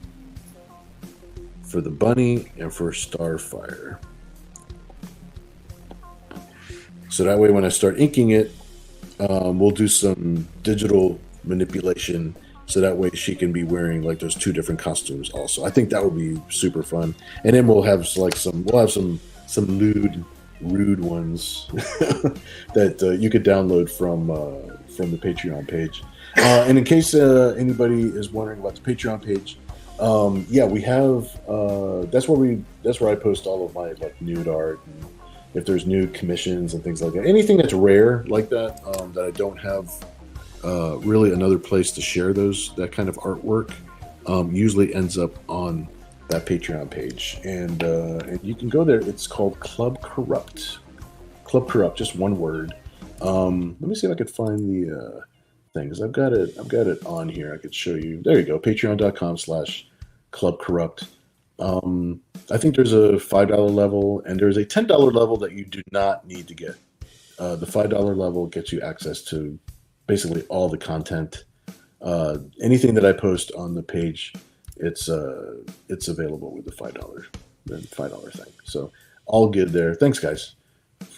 for the bunny and for Starfire. So that way when I start inking it, we'll do some digital manipulation so that way she can be wearing like those two different costumes also. I think that would be super fun. And then we'll have like some rude ones that you could download from the Patreon page. And in case anybody is wondering about the Patreon page, Yeah, we have. That's where I post all of my like nude art, and if there's new commissions and things like that. Anything that's rare like that, that I don't have really another place to share that kind of artwork, usually ends up on that Patreon page, and you can go there. It's called Club Corrupt. Club Corrupt, just one word. Let me see if I could find the thing, because I've got it. I've got it on here. I could show you. There you go. Patreon.com/Club Corrupt. I think there's a $5 level and there's a $10 level that you do not need to get. The $5 level gets you access to basically all the content. Anything that I post on the page, it's available with the $5 thing. So all good there. Thanks, guys,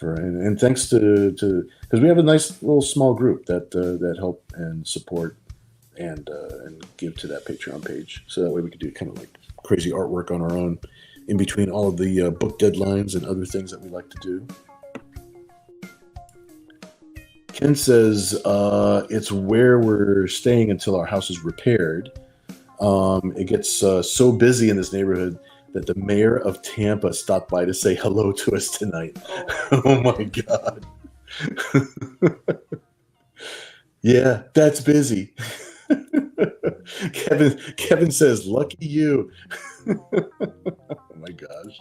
and thanks to because we have a nice little small group that help and support and give to that Patreon page. So that way we can do kind of like crazy artwork on our own in between all of the book deadlines and other things that we like to do. Ken says it's where we're staying until our house is repaired. It gets so busy in this neighborhood that the mayor of Tampa stopped by to say hello to us tonight. Oh my God. Yeah, that's busy. Kevin says, lucky you. Oh my gosh.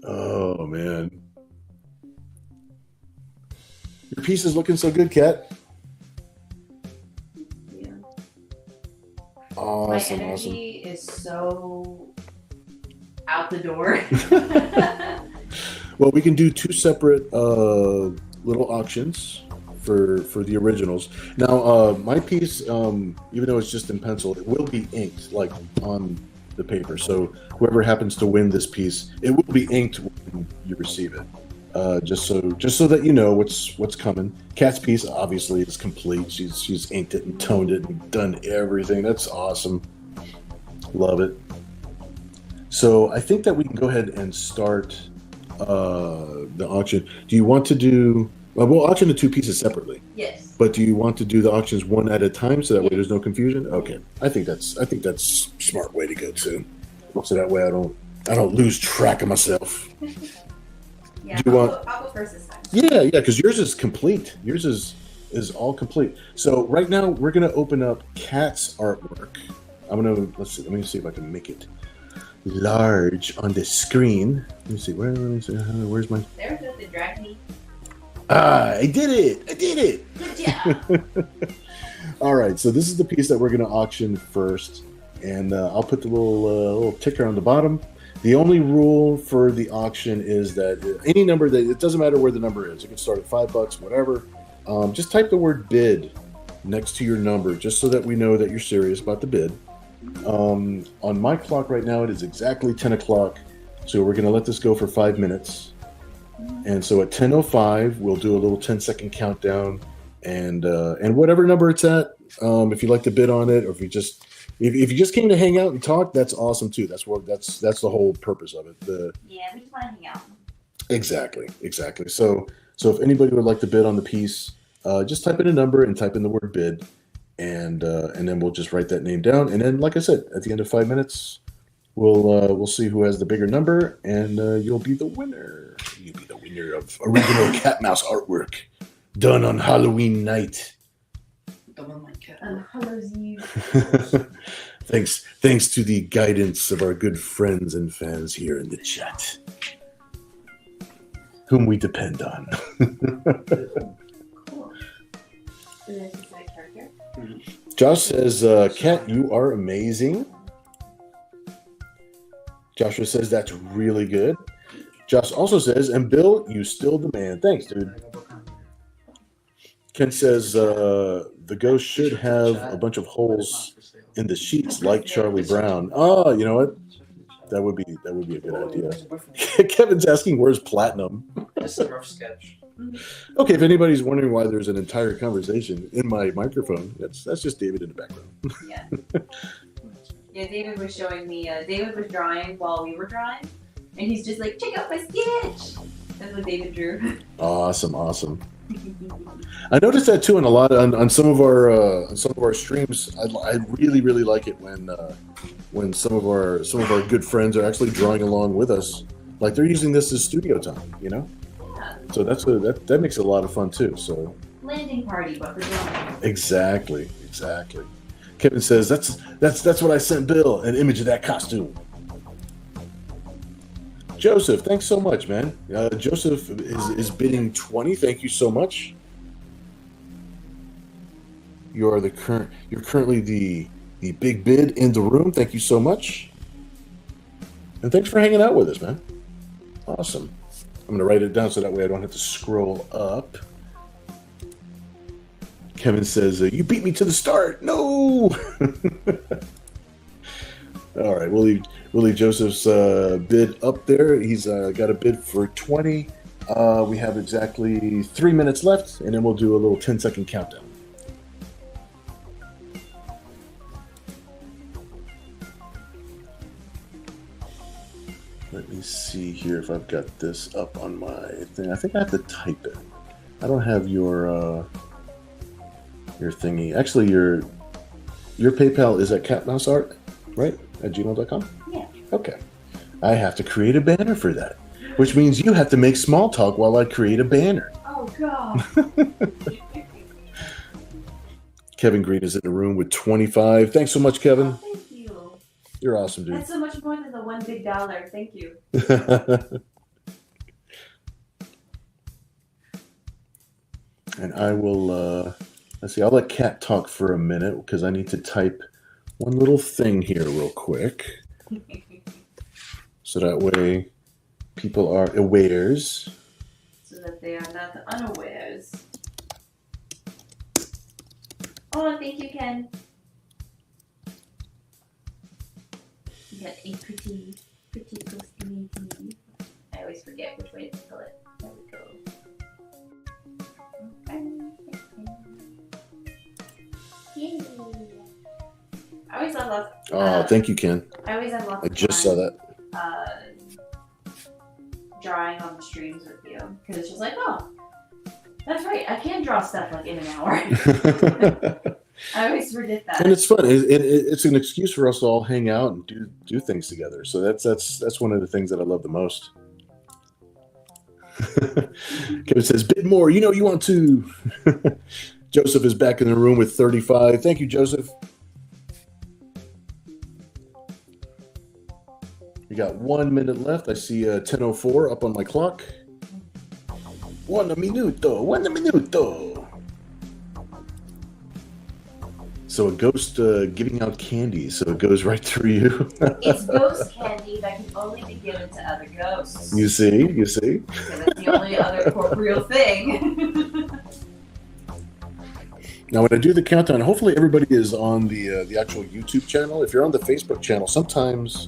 Oh man. Your piece is looking so good, Kat. Yeah. Awesome, My awesome. energy is so out the door. Well, we can do two separate little auctions for the originals. Now, my piece, even though it's just in pencil, it will be inked like on the paper. So whoever happens to win this piece, it will be inked when you receive it. Just so that you know what's coming. Kat's piece obviously is complete. She's inked it and toned it and done everything. That's awesome. Love it. So I think that we can go ahead and start the auction. Do you want to do? Well, we'll auction the two pieces separately. Yes. But do you want to do the auctions one at a time so that way there's no confusion? Okay, I think that's a smart way to go too. So that way I don't lose track of myself. Yeah, Do you I'll go first this time. Yeah, because yours is complete. Yours is all complete. So right now we're gonna open up Kat's artwork. Let me see if I can make it large on the screen. Let me see. Where's my? There's the drag me. I did it. Good job. All right, so this is the piece that we're gonna auction first, and I'll put the little ticker on the bottom. The only rule for the auction is that any number it doesn't matter where the number is. You can start at $5, whatever. Just type the word bid next to your number, just so that we know that you're serious about the bid. On my clock right now, it is exactly 10 o'clock. So we're going to let this go for 5 minutes. And so at 10:05, we'll do a little 10-second countdown. And whatever number it's at, if you'd like to bid on it, or if you just came to hang out and talk, that's awesome too. That's the whole purpose of it. Yeah, we just want to hang out. Exactly. So if anybody would like to bid on the piece, just type in a number and type in the word bid, and then we'll just write that name down. And then, like I said, at the end of 5 minutes, we'll see who has the bigger number, and you'll be the winner. You'll be the winner of original Cat Mouse artwork done on Halloween night. On Hallow's Eve. Thanks to the guidance of our good friends and fans here in the chat, whom we depend on. Cool. And this is my character. Josh says, Kat, you are amazing. Joshua says, that's really good. Josh also says, and Bill, you still the man. Thanks, dude. Ken says, the ghost should have a bunch of holes in the sheets like Charlie Brown. Oh, you know what? That would be a good idea. Kevin's asking, where's Platinum? Just a rough sketch. Okay, if anybody's wondering why there's an entire conversation in my microphone, that's just David in the background. Yeah. Yeah, David was showing me, David was drawing while we were drawing, and he's just like, check out my sketch! That's what David drew. Awesome. I noticed that too in a lot on some of our streams. I really really like it when some of our good friends are actually drawing along with us. Like they're using this as studio time, you know. Yeah. So that makes it a lot of fun too. So Landing party, but for drawing. exactly. Kevin says that's what I sent Bill, an image of that costume. Joseph, thanks so much, man. Joseph is bidding 20. Thank you so much. You're currently the big bid in the room. Thank you so much. And thanks for hanging out with us, man. Awesome. I'm gonna write it down so that way I don't have to scroll up. Kevin says, "You beat me to the start." No. All right, we'll leave Joseph's bid up there. He's got a bid for 20. We have exactly 3 minutes left, and then we'll do a little 10-second countdown. Let me see here if I've got this up on my thing. I think I have to type it. I don't have your thingy. Actually, your PayPal is at catmouseart, right? At gmail.com? Yeah. Okay. I have to create a banner for that, which means you have to make small talk while I create a banner. Oh, God. Kevin Green is in the room with 25. Thanks so much, Kevin. Oh, thank you. You're awesome, dude. That's so much more than the $1 big. Thank you. And I will, let's see, I'll let Kat talk for a minute because I need to type one little thing here real quick. So that way people are awares. So that they are not the unawares. Oh, thank you, Ken. You got a pretty ghosty tea. I always forget which way to spell it. There we go. Yay. I always have lots. Thank you, Ken. I always have lots. I just saw that. Drawing on the streams with you because it's just like, oh, that's right. I can draw stuff like in an hour. I always forget that. And it's fun. It's an excuse for us to all hang out and do things together. So that's one of the things that I love the most. Kevin says, "Bid more. You know you want to." Joseph is back in the room with 35. Thank you, Joseph. We got 1 minute left. I see 10:04 up on my clock. 1 minuto. So a ghost giving out candy, so it goes right through you. It's ghost candy that can only be given to other ghosts. You see? Because it's the only other corporeal thing. Now, when I do the countdown, hopefully everybody is on the actual YouTube channel. If you're on the Facebook channel, sometimes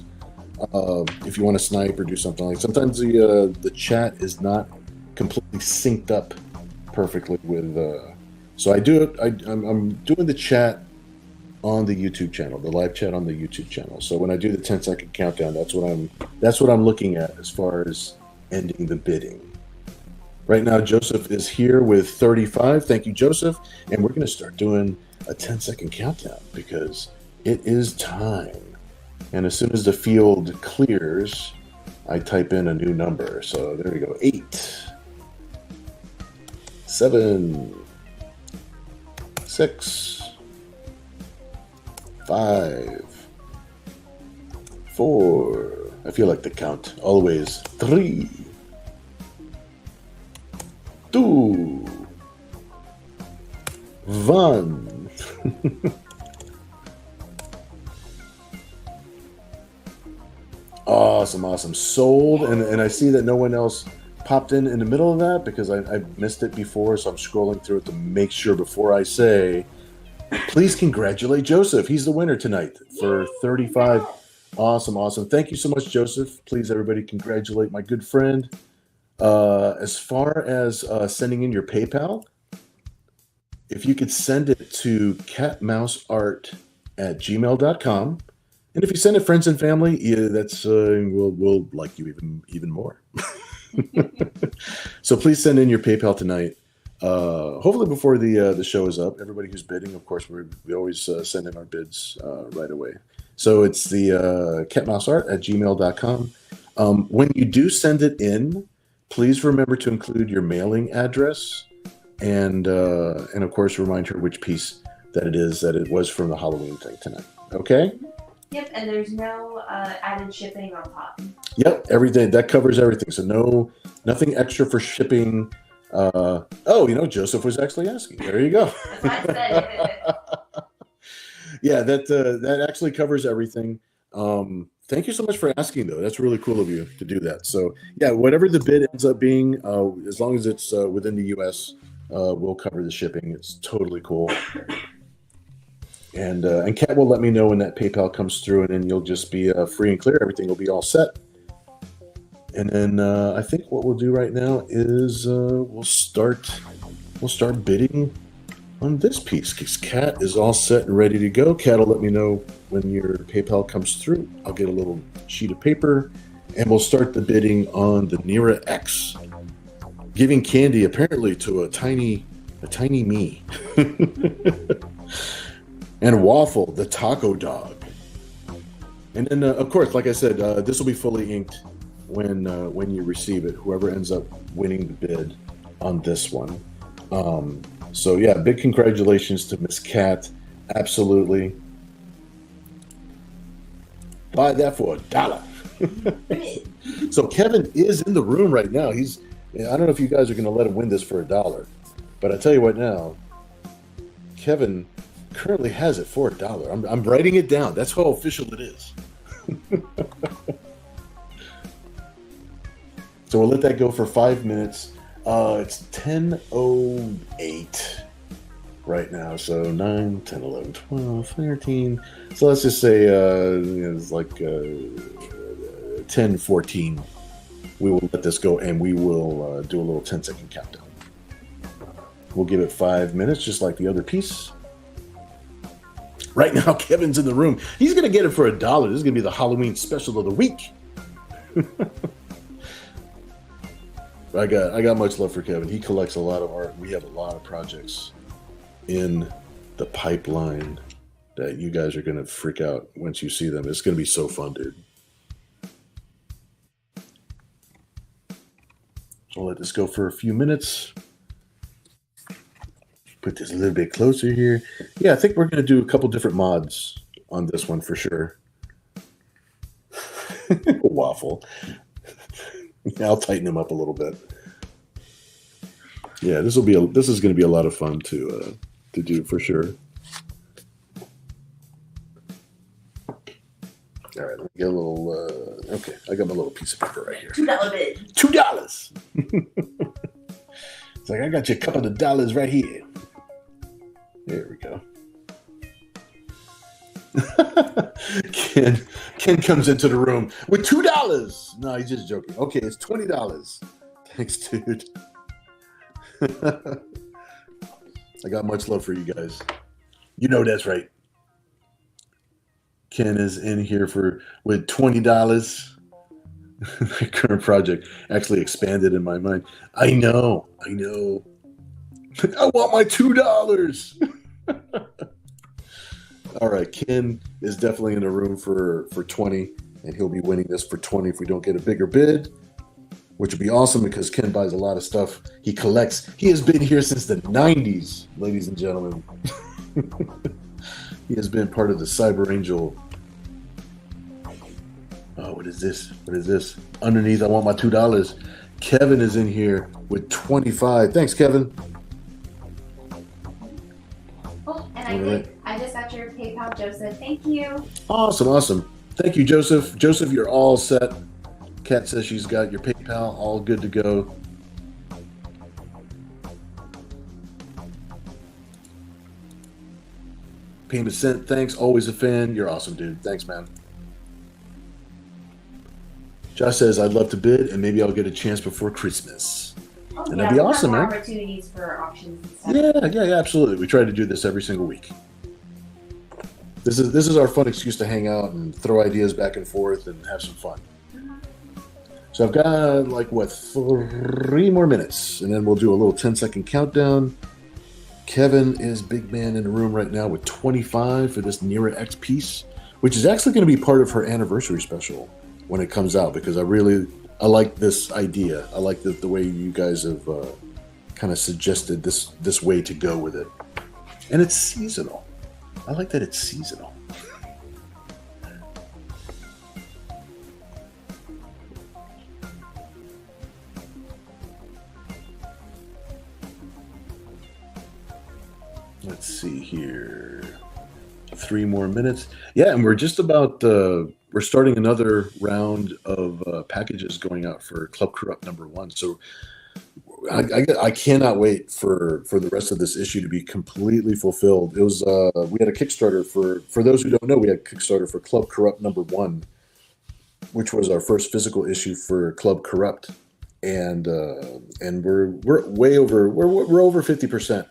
if you want to snipe or do something like, sometimes the chat is not completely synced up perfectly with. So I do it. I'm doing the chat on the YouTube channel, the live chat on the YouTube channel. So when I do the 10-second countdown, that's what I'm looking at as far as ending the bidding. Right now, Joseph is here with 35. Thank you, Joseph. And we're going to start doing a 10-second countdown because it is time. And as soon as the field clears, I type in a new number. So there we go. 8, 7, 6, 5, 4. I feel like the count always. 3, 2, 1. Awesome. Sold. And I see that no one else popped in the middle of that because I missed it before. So I'm scrolling through it to make sure before I say, please congratulate Joseph. He's the winner tonight for 35. Awesome. Thank you so much, Joseph. Please, everybody, congratulate my good friend. As far as sending in your PayPal, if you could send it to catmouseart@gmail.com. And if you send it friends and family, yeah, that's we'll like you even more. So please send in your PayPal tonight. hopefully before the show is up. Everybody who's bidding, of course, we always send in our bids right away. So it's the catmouseart@gmail.com. When you do send it in, please remember to include your mailing address and of course remind her which piece that it was from the Halloween thing tonight. Okay? Yep, and there's no added shipping on top. Yep, everything that covers everything. So nothing extra for shipping. Joseph was actually asking. There you go. That's what I said. Yeah, that actually covers everything. Thank you so much for asking, though. That's really cool of you to do that. So yeah, whatever the bid ends up being, as long as it's within the U.S., we'll cover the shipping. It's totally cool. And Kat will let me know when that PayPal comes through, and then you'll just be free and clear. Everything will be all set. And then I think what we'll do right now is we'll start bidding on this piece because Kat is all set and ready to go. Kat will let me know when your PayPal comes through. I'll get a little sheet of paper, and we'll start the bidding on the Nira X, giving candy apparently to a tiny me. And Waffle, the taco dog. And then, of course, like I said, this will be fully inked when you receive it, whoever ends up winning the bid on this one. So yeah, big congratulations to Miss Cat. Absolutely. Buy that for $1. So Kevin is in the room right now. I don't know if you guys are going to let him win this for $1, but I tell you what now, Kevin currently has it for $1. I'm writing it down. That's how official it is. So we'll let that go for 5 minutes. It's 10:08 right now. So 9, 10, 11, 12, 13. So let's just say it's like 10:14. We will let this go, and we will do a little 10-second countdown. We'll give it 5 minutes, just like the other piece. Right now, Kevin's in the room. He's going to get it for $1. This is going to be the Halloween special of the week. I got much love for Kevin. He collects a lot of art. We have a lot of projects in the pipeline that you guys are going to freak out once you see them. It's going to be so fun, dude. So I'll let this go for a few minutes. Put this a little bit closer here. Yeah, I think we're going to do a couple different mods on this one for sure. Waffle. Yeah, I'll tighten him up a little bit. Yeah, this is going to be a lot of fun to do for sure. All right, let me get a little. Okay, I got my little piece of paper right here. $2 bid. $2. It's like I got you a couple of dollars right here. There we go. Ken comes into the room with $2. No, he's just joking. Okay, it's $20. Thanks, dude. I got much love for you guys. You know that's right. Ken is in here with $20. My current project actually expanded in my mind. I know. I want my $2. All right, Ken is definitely in the room for 20, and he'll be winning this for 20 if we don't get a bigger bid, which would be awesome because Ken buys a lot of stuff. He collects. He has been here since the 90s, ladies and gentlemen. He has been part of the Cyber Angel. Oh, what is this? Underneath, I want my $2. Kevin is in here with 25. Thanks, Kevin. Oh, and I just got your PayPal, Joseph. Thank you. Awesome. Thank you, Joseph. Joseph, you're all set. Kat says she's got your PayPal all good to go. Payment sent. Thanks. Always a fan. You're awesome, dude. Thanks, man. Josh says, I'd love to bid, and maybe I'll get a chance before Christmas. Oh, and that'd be awesome, man. Opportunities for auctions and stuff. Yeah, absolutely. We try to do this every single week. This is our fun excuse to hang out and throw ideas back and forth and have some fun. So I've got like what 3 more minutes, and then we'll do a little 10-second countdown. Kevin is big man in the room right now with 25 for this Nira X piece, which is actually going to be part of her anniversary special when it comes out, because I like this idea. I like the way you guys have kind of suggested this way to go with it, and it's seasonal. I like that it's seasonal. Let's see here. 3 more minutes. Yeah, and we're just about we're starting another round of packages going out for Club Corrupt #1. So I cannot wait for the rest of this issue to be completely fulfilled. It was we had a Kickstarter for those who don't know, we had a Kickstarter for Club Corrupt #1, which was our first physical issue for Club Corrupt, and we're way over we're over 50%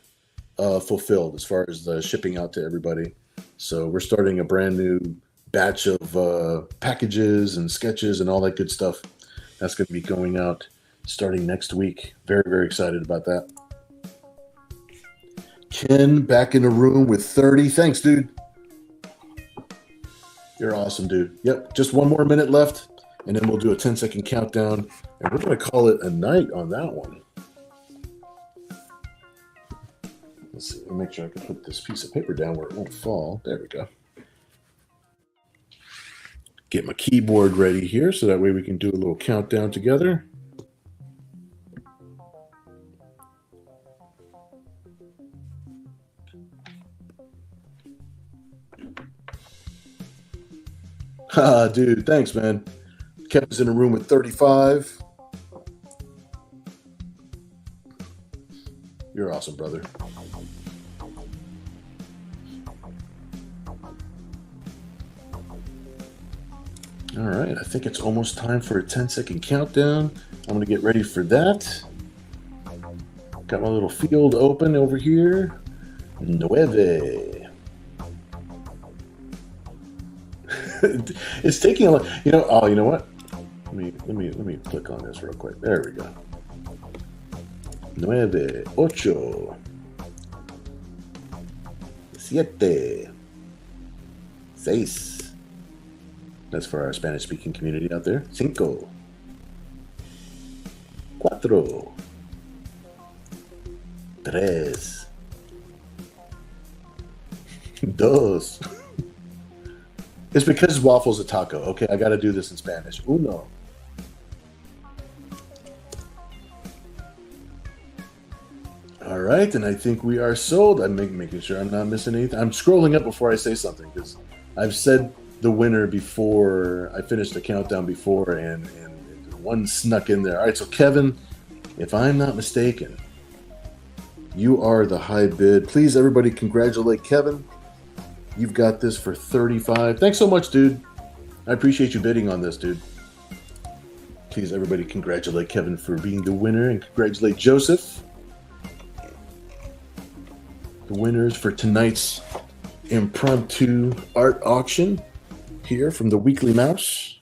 fulfilled as far as the shipping out to everybody. So we're starting a brand new batch of packages and sketches and all that good stuff. That's going to be going out starting next week. Very, very excited about that. Ken back in the room with 30. Thanks, dude. You're awesome, dude. Yep, just 1 more minute left, and then we'll do a 10-second countdown, and we're going to call it a night on that one. Let's see, let me make sure I can put this piece of paper down where it won't fall. There we go. Get my keyboard ready here so that way we can do a little countdown together. Dude, thanks, man. Kevin's in a room with 35. You're awesome, brother. All right, I think it's almost time for a 10-second countdown. I'm going to get ready for that. Got my little field open over here. 9. It's taking a lot. You know. Oh, you know what? Let me click on this real quick. There we go. 9, 8, 7, 6. That's for our Spanish-speaking community out there. 5, 4, 3, 2. It's because waffle's a taco. Okay, I got to do this in Spanish. 1. All right, and I think we are sold. I'm making sure I'm not missing anything. I'm scrolling up before I say something because I've said the winner before. I finished the countdown before, and one snuck in there. All right, so Kevin, if I'm not mistaken, you are the high bid. Please, everybody, congratulate Kevin. You've got this for 35. Thanks so much, dude. I appreciate you bidding on this, dude. Please, everybody, congratulate Kevin for being the winner, and congratulate Joseph, the winners for tonight's impromptu art auction here from the Weekly Mouse.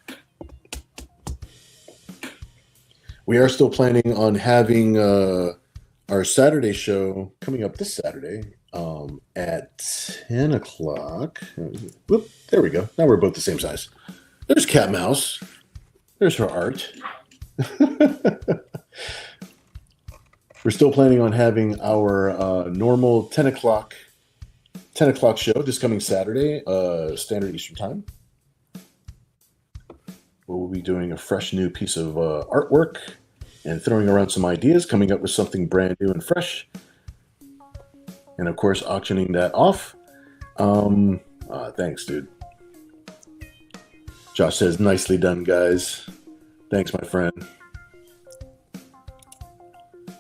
We are still planning on having our Saturday show coming up this Saturday at 10 o'clock. Whoop, there we go. Now we're both the same size. There's Cat Mouse. There's her art. We're still planning on having our normal 10 o'clock show this coming Saturday, Standard Eastern Time. We'll be doing a fresh new piece of artwork and throwing around some ideas, coming up with something brand new and fresh. And of course, auctioning that off. Thanks, dude. Josh says, nicely done, guys. Thanks, my friend.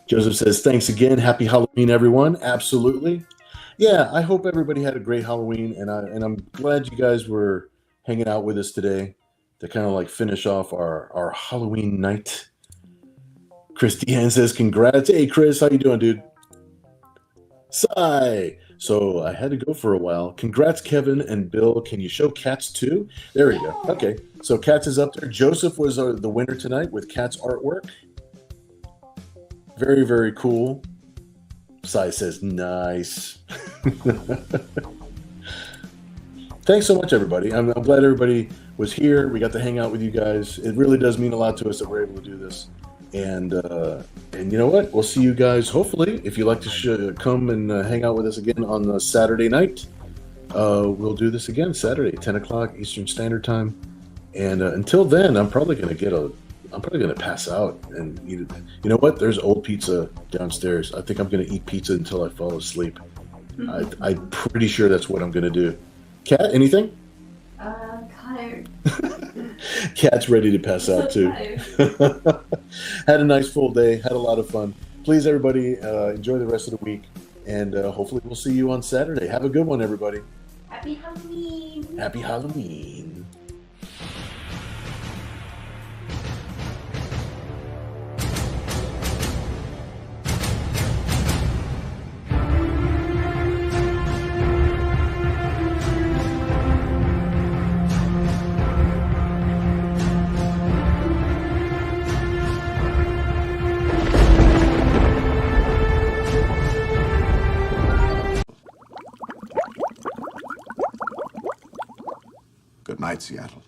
Joseph says, thanks again. Happy Halloween, everyone. Absolutely. Yeah, I hope everybody had a great Halloween, and I'm glad you guys were hanging out with us today to kind of like finish off our Halloween night. Chris Dehan says, congrats. Hey, Chris, how you doing, dude? Sai, So I had to go for a while. Congrats, Kevin and Bill. Can you show Cats too? There we go. Okay, so Cats is up there. Joseph was the winner tonight with Cats artwork. Very, very cool. Sai says, nice. Thanks so much, everybody. I'm glad everybody was here. We got to hang out with you guys. It really does mean a lot to us that we're able to do this. And you know what? We'll see you guys, hopefully, if you'd like to come and hang out with us again on Saturday night. We'll do this again Saturday, 10 o'clock Eastern Standard Time. And until then, I'm probably going to pass out and eat it. You know what? There's old pizza downstairs. I think I'm going to eat pizza until I fall asleep. I'm pretty sure that's what I'm going to do. Kat, anything? Tired. Kat's ready to pass out too. Had a nice full day. Had a lot of fun. Please, everybody, enjoy the rest of the week. And hopefully we'll see you on Saturday. Have a good one, everybody. Happy Halloween. Happy Halloween. Good night, Seattle.